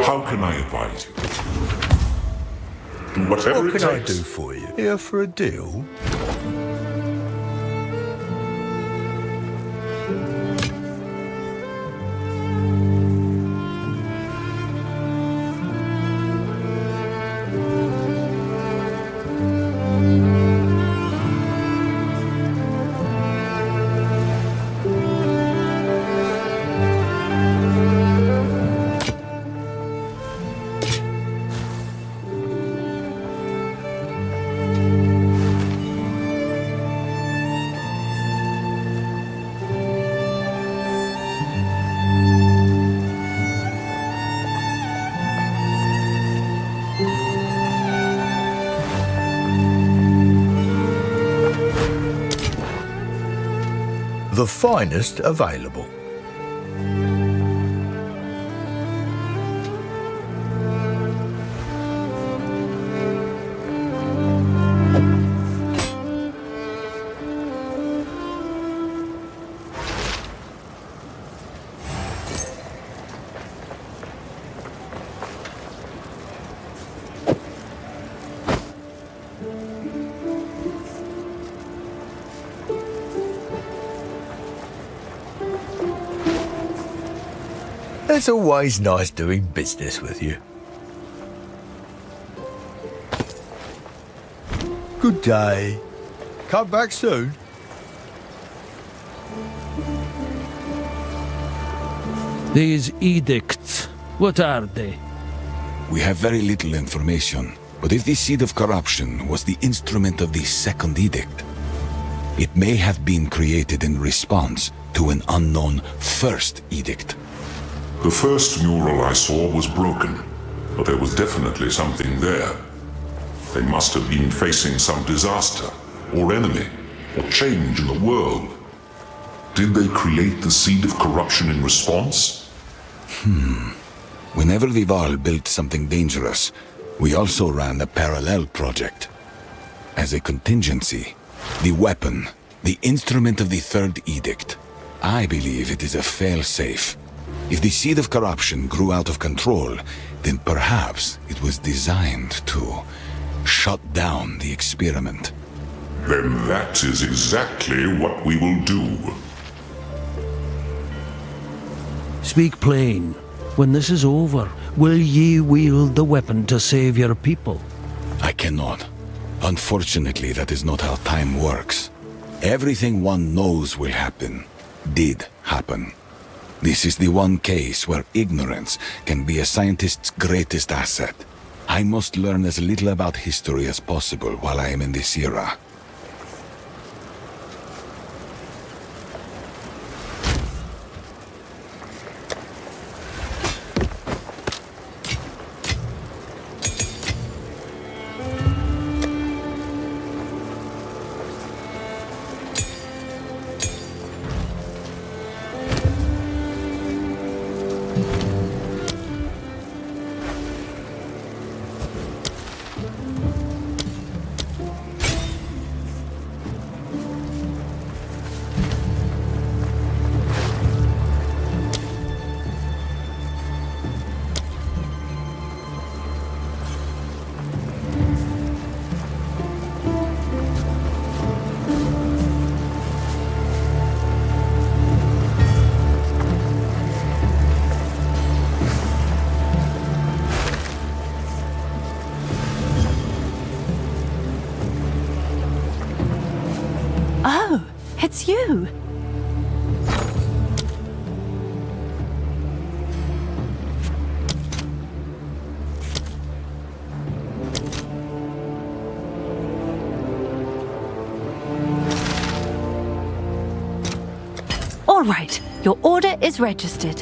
How can I advise you? Do whatever What it can I takes. do for you? Here for a deal? The finest available. It's always nice doing business with you. Good day. Come back soon. These edicts, what are they? We have very little information, but if the Seed of Corruption was the instrument of the second edict, it may have been created in response to an unknown first edict. The first mural I saw was broken, but there was definitely something there. They must have been facing some disaster, or enemy, or change in the world. Did they create the Seed of Corruption in response? Whenever the Vaal built something dangerous, we also ran a parallel project. As a contingency, the weapon, the instrument of the third edict, I believe it is a fail-safe. If the Seed of Corruption grew out of control, then perhaps it was designed to shut down the experiment. Then that is exactly what we will do. Speak plain. When this is over, will ye wield the weapon to save your people? I cannot. Unfortunately, that is not how time works. Everything one knows will happen, did happen. This is the one case where ignorance can be a scientist's greatest asset. I must learn as little about history as possible while I am in this era. Oh, it's you. All right, your order is registered.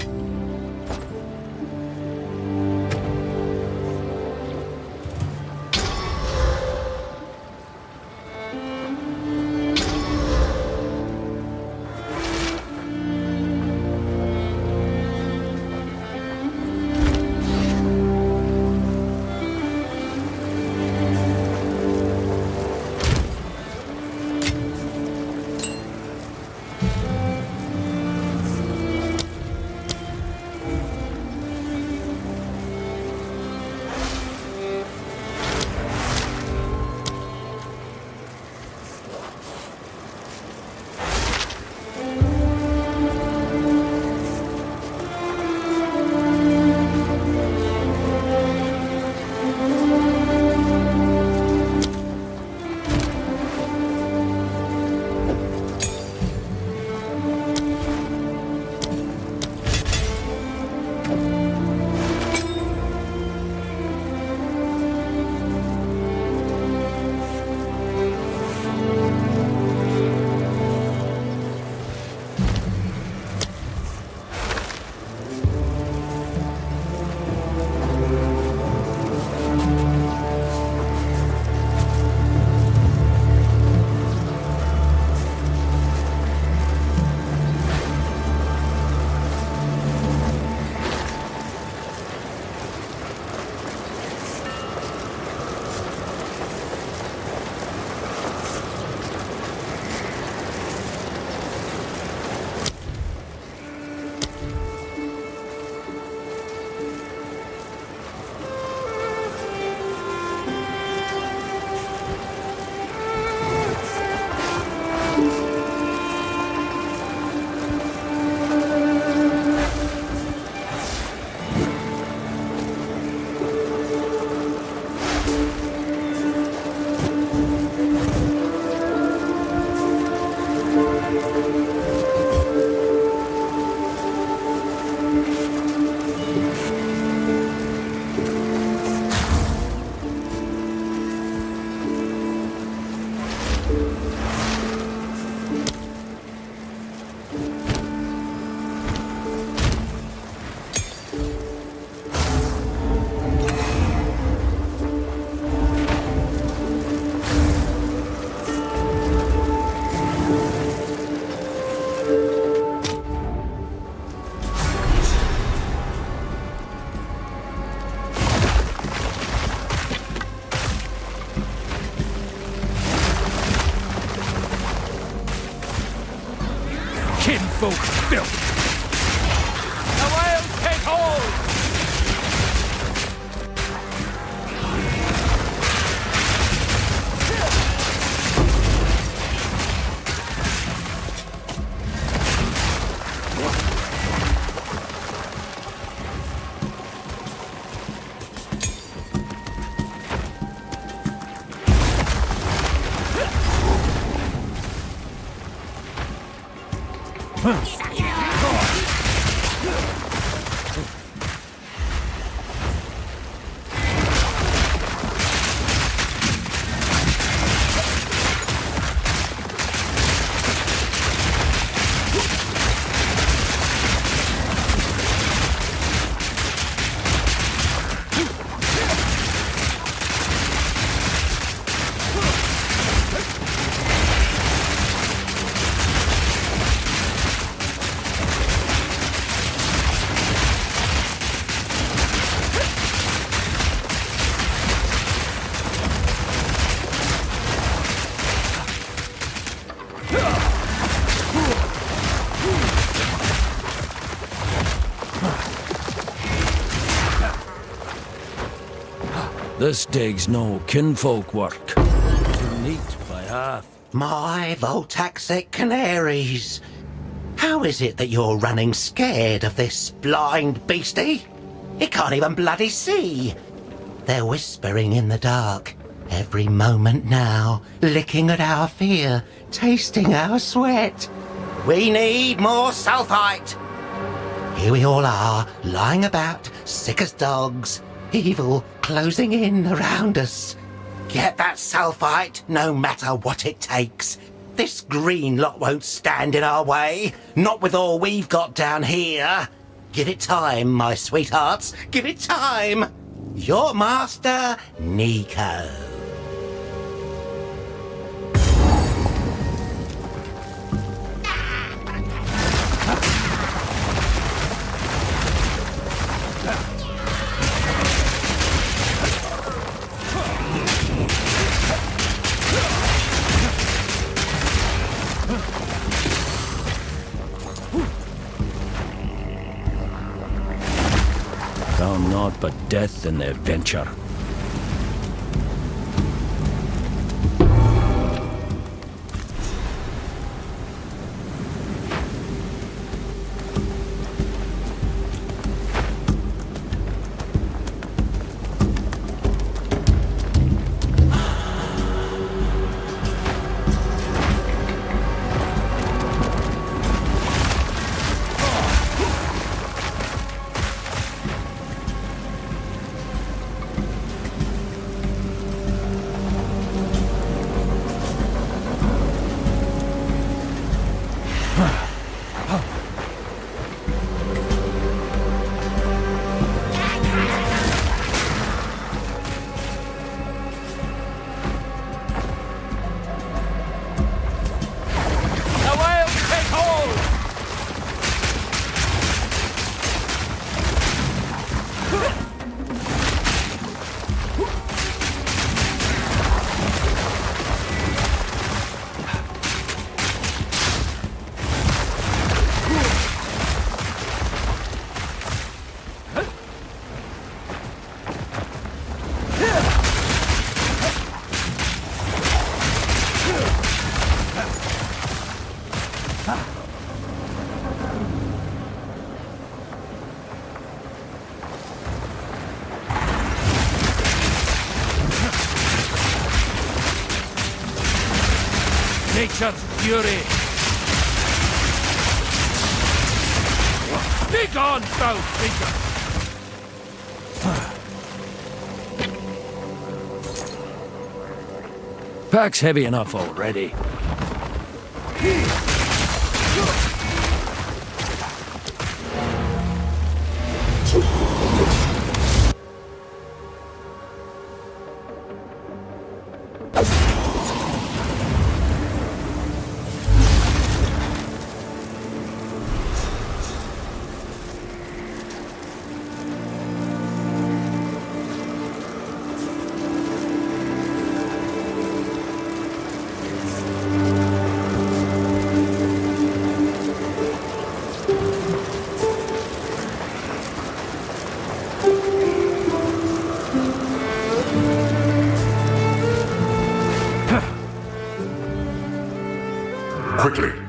Kinfolk filth! The wild take hold! This dig's no kinfolk work. Too neat by half. My Voltaxic canaries! How is it that you're running scared of this blind beastie? It can't even bloody see! They're whispering in the dark, every moment now, licking at our fear, tasting our sweat. We need more sulphite! Here we all are, lying about, sick as dogs, evil closing in around us. Get that sulphite, no matter what it takes. This green lot won't stand in our way, not with all we've got down here. Give it time, my sweethearts, give it time. Your master, Nico. Found naught but death in their venture. Nature's fury. Begone, foul figure! Pack's heavy enough already. Quickly.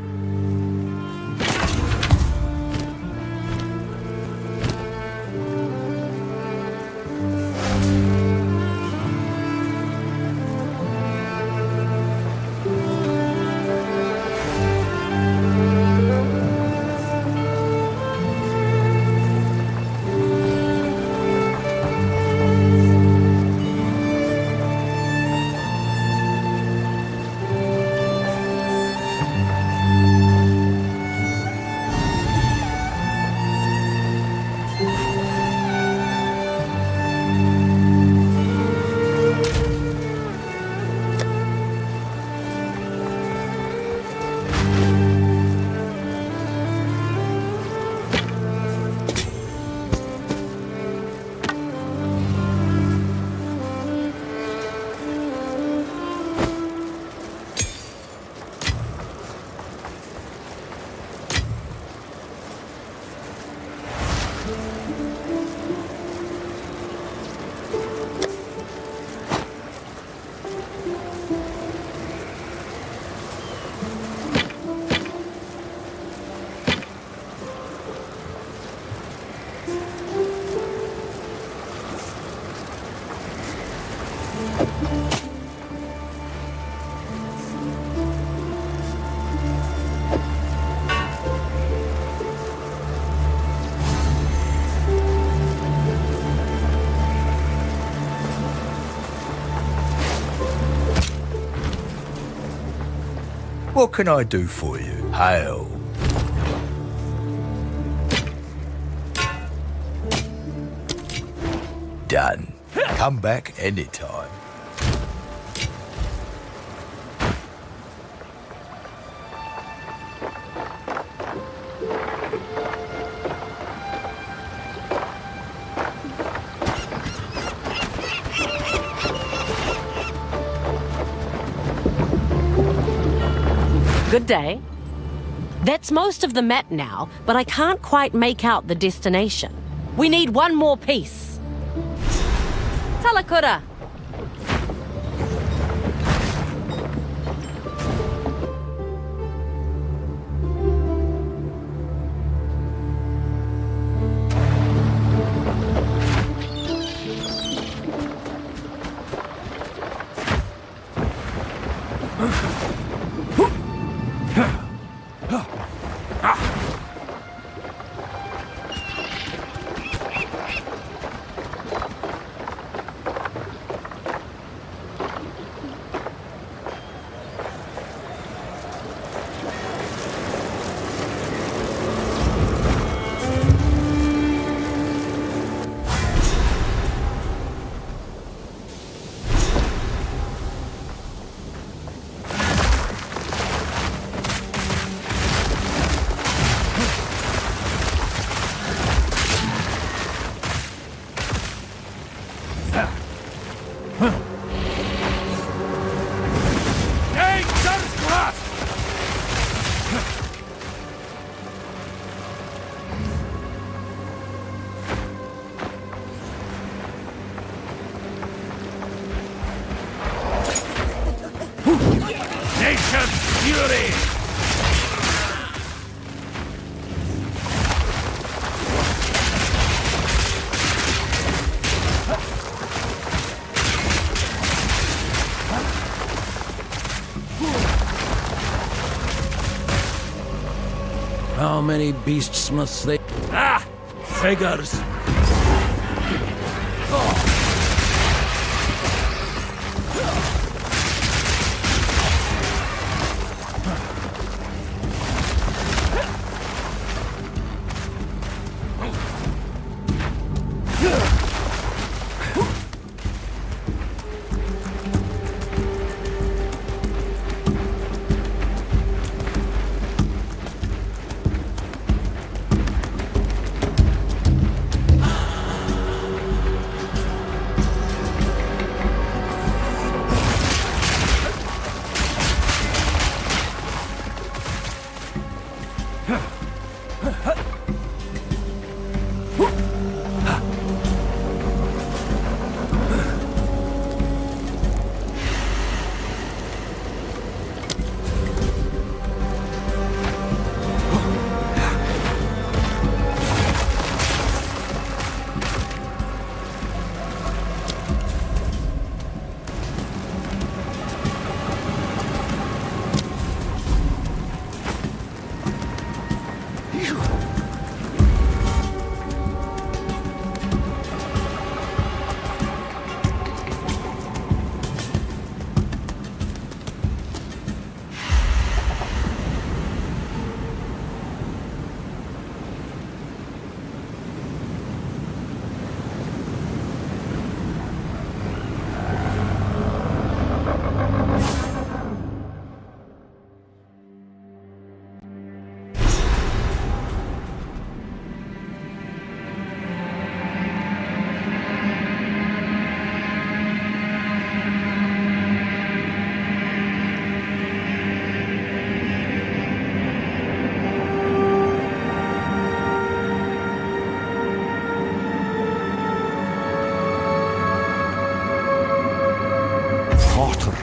What can I do for you? Hail. Done. Come back anytime. Good day. That's most of the map now, but I can't quite make out the destination. We need one more piece. Talakura. How many beasts must they... Ah! Figures!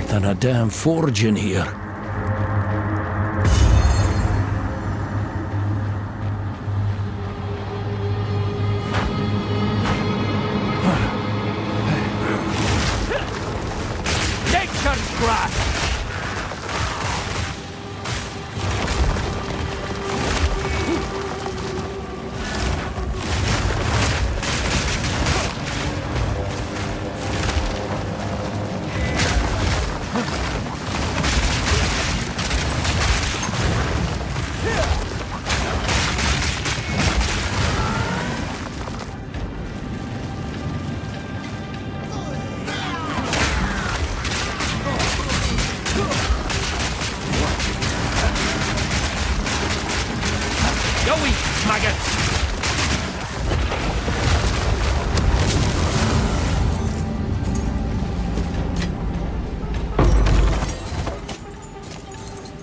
Than a damn forge in here. Nature's grass!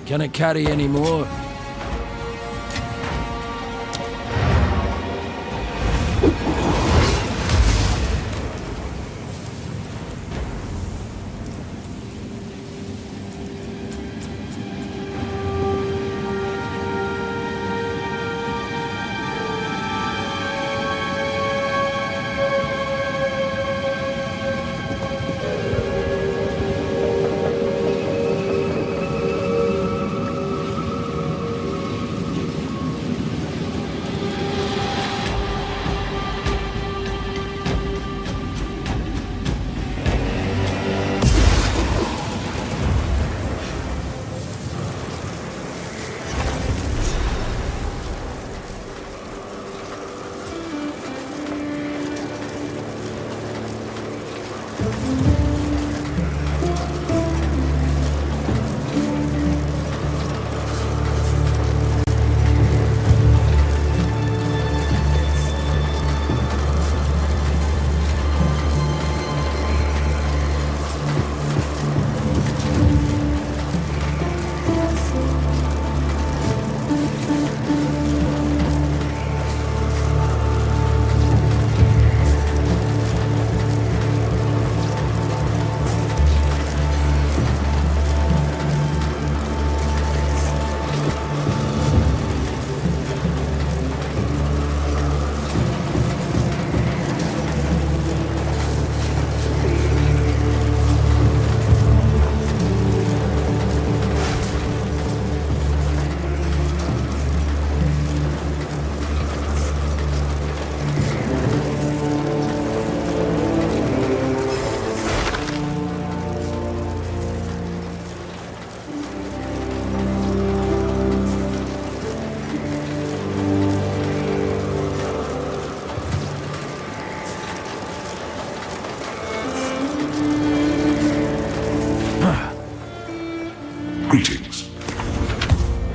Can it carry any more?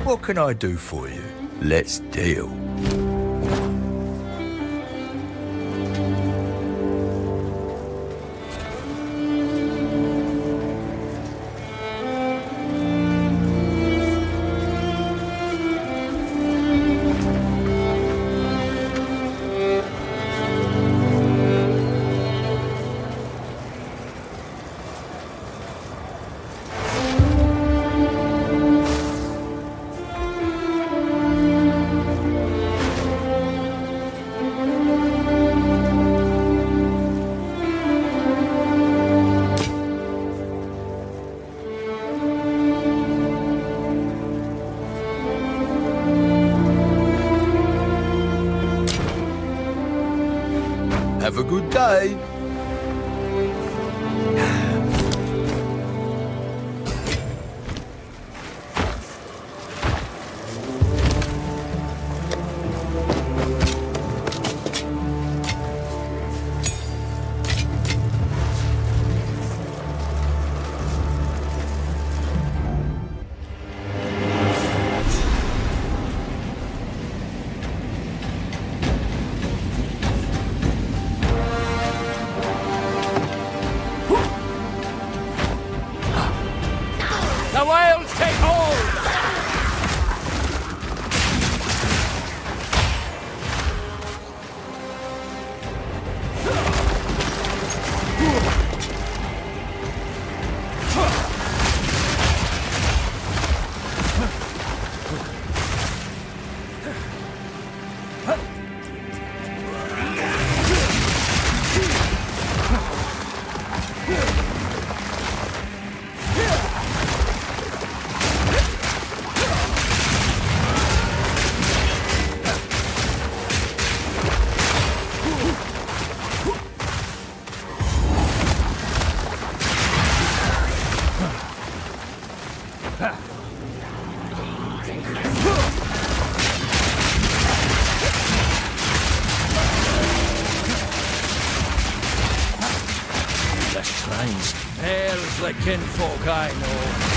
What can I do for you? Let's deal. Have a good day. The wilds take hold! The shrines. There's the kinfolk I know.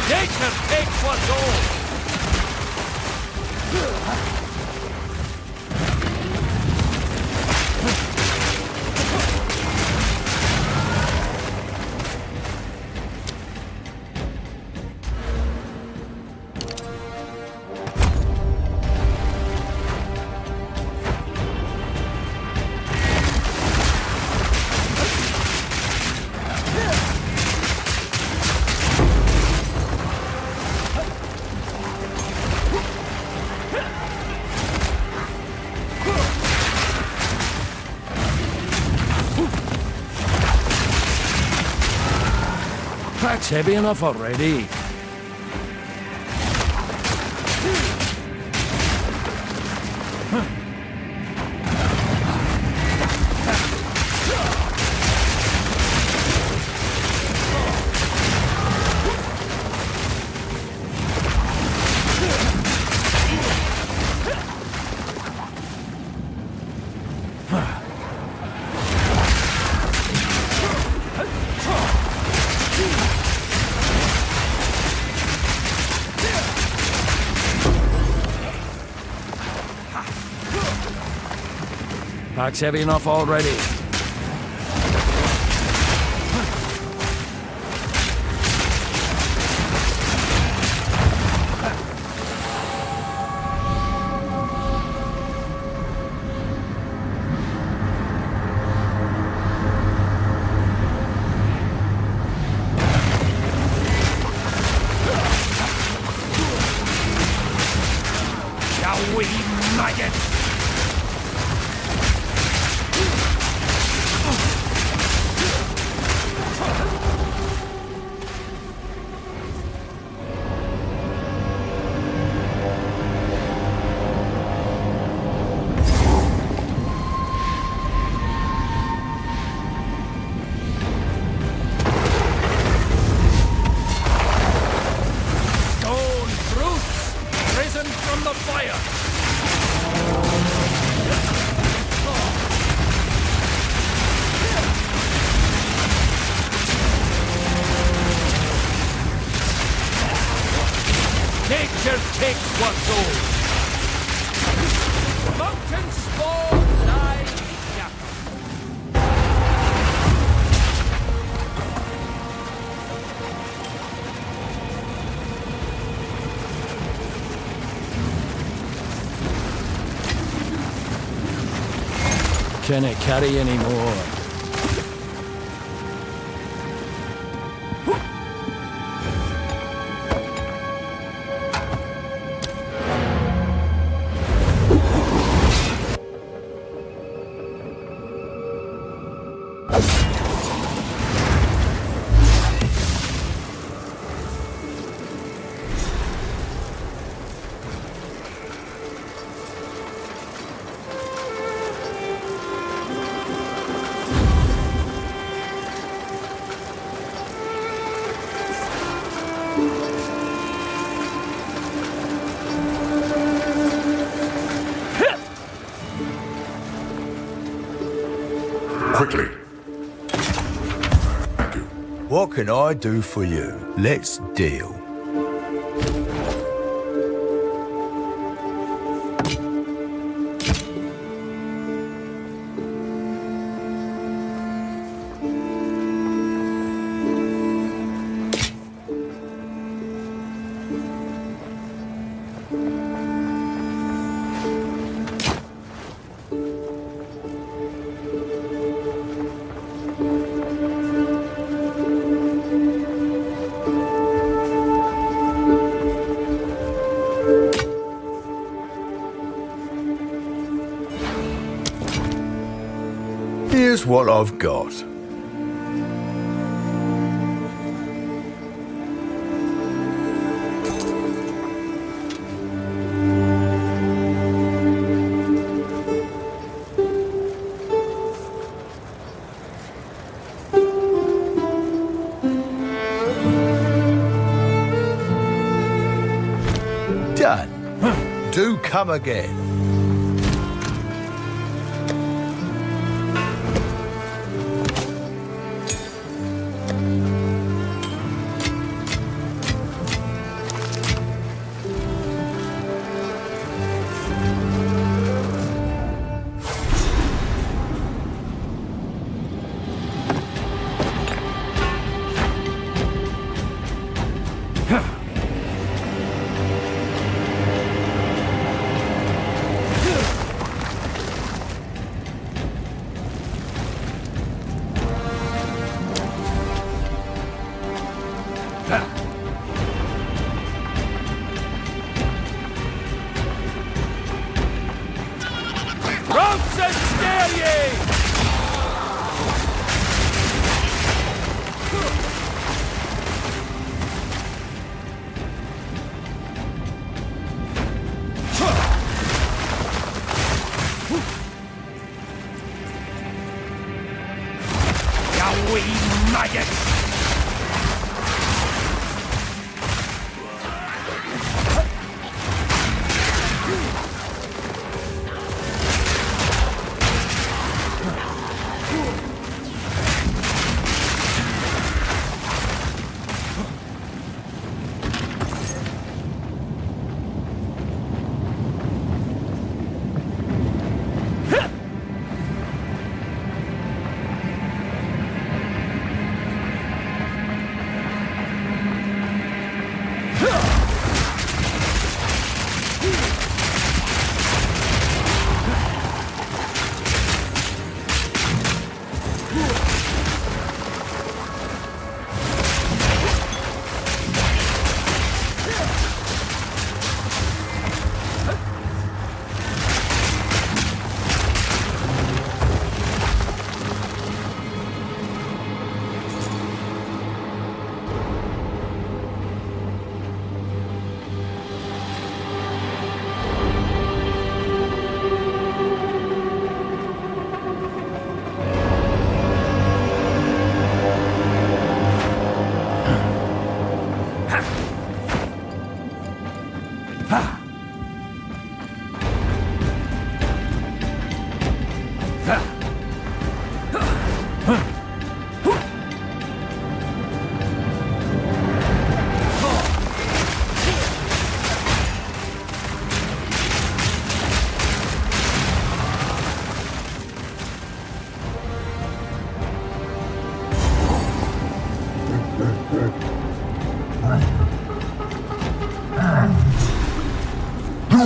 Nature takes what's old! That's heavy enough already. Pack's heavy enough already. Shall we, maggot? From the fire! Nature takes what's old. Mountain spawn thy shackle. Can it carry any more? Quickly. What can I do for you? Let's deal. Here's what I've got. Done. Do come again. Routes and scare ye!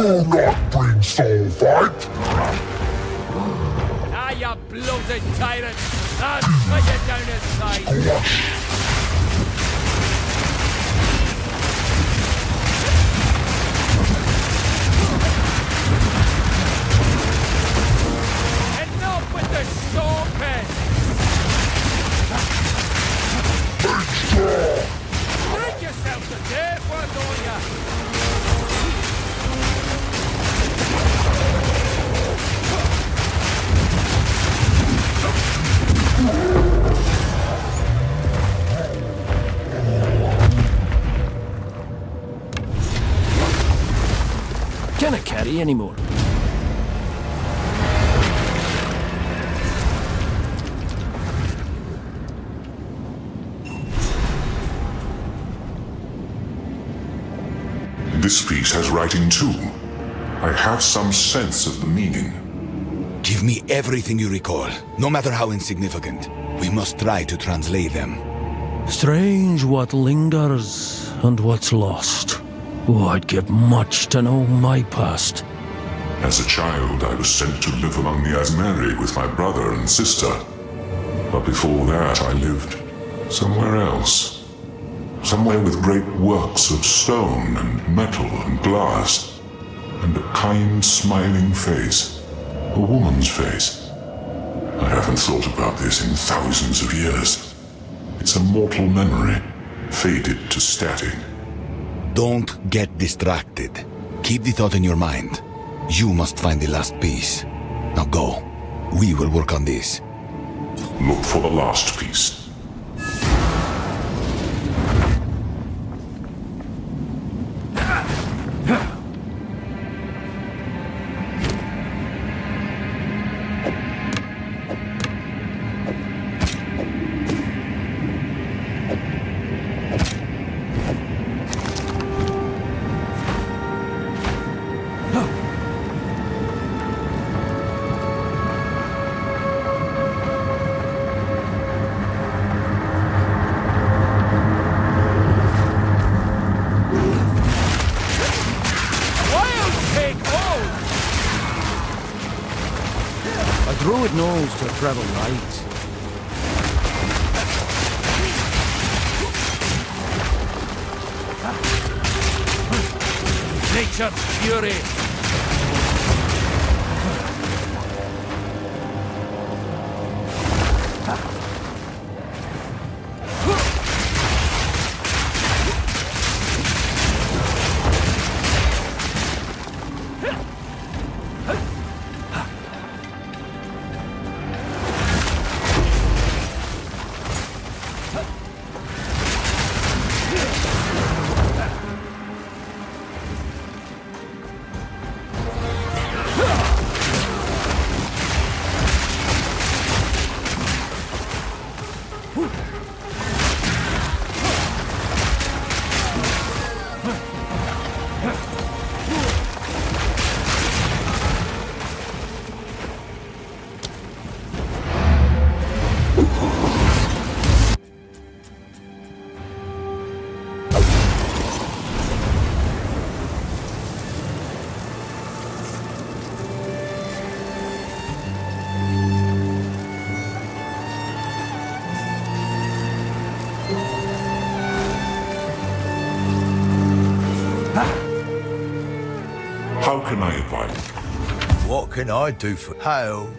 Do not bring soul fight! Ah, you bloated tyrant! I'll cut you down his side! Enough with the stomping! Drink yourself to death, why don't ya? Can't carry anymore. This piece has writing too. I have some sense of the meaning. Give me everything you recall, no matter how insignificant. We must try to translate them. Strange what lingers and what's lost. Oh, I'd give much to know my past. As a child, I was sent to live among the Asmeri with my brother and sister. But before that, I lived somewhere else. Somewhere with great works of stone and metal and glass. And a kind, smiling face. A woman's face. I haven't thought about this in thousands of years. It's a mortal memory, faded to static. Don't get distracted. Keep the thought in your mind. You must find the last piece. Now go. We will work on this. Look for the last piece. Druid knows to travel light. Nature's fury! How can I advise? What can I do for Hail?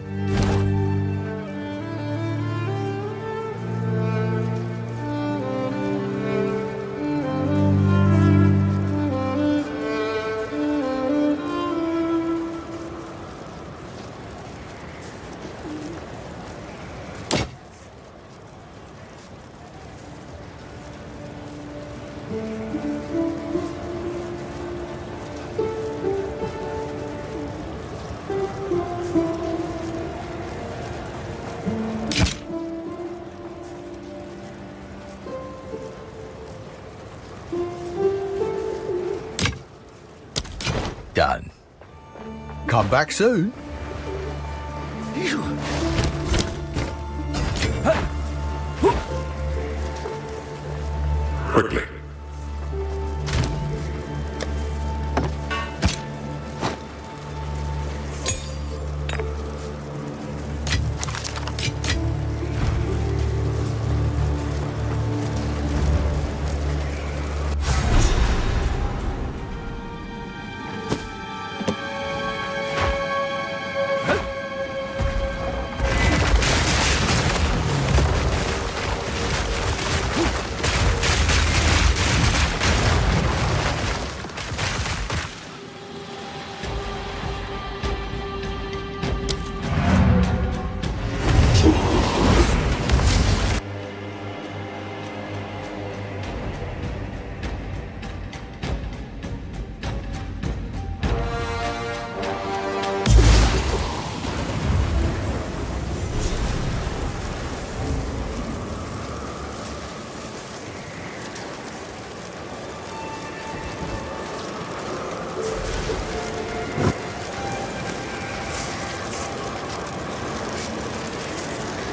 Done. Come back soon. Quickly.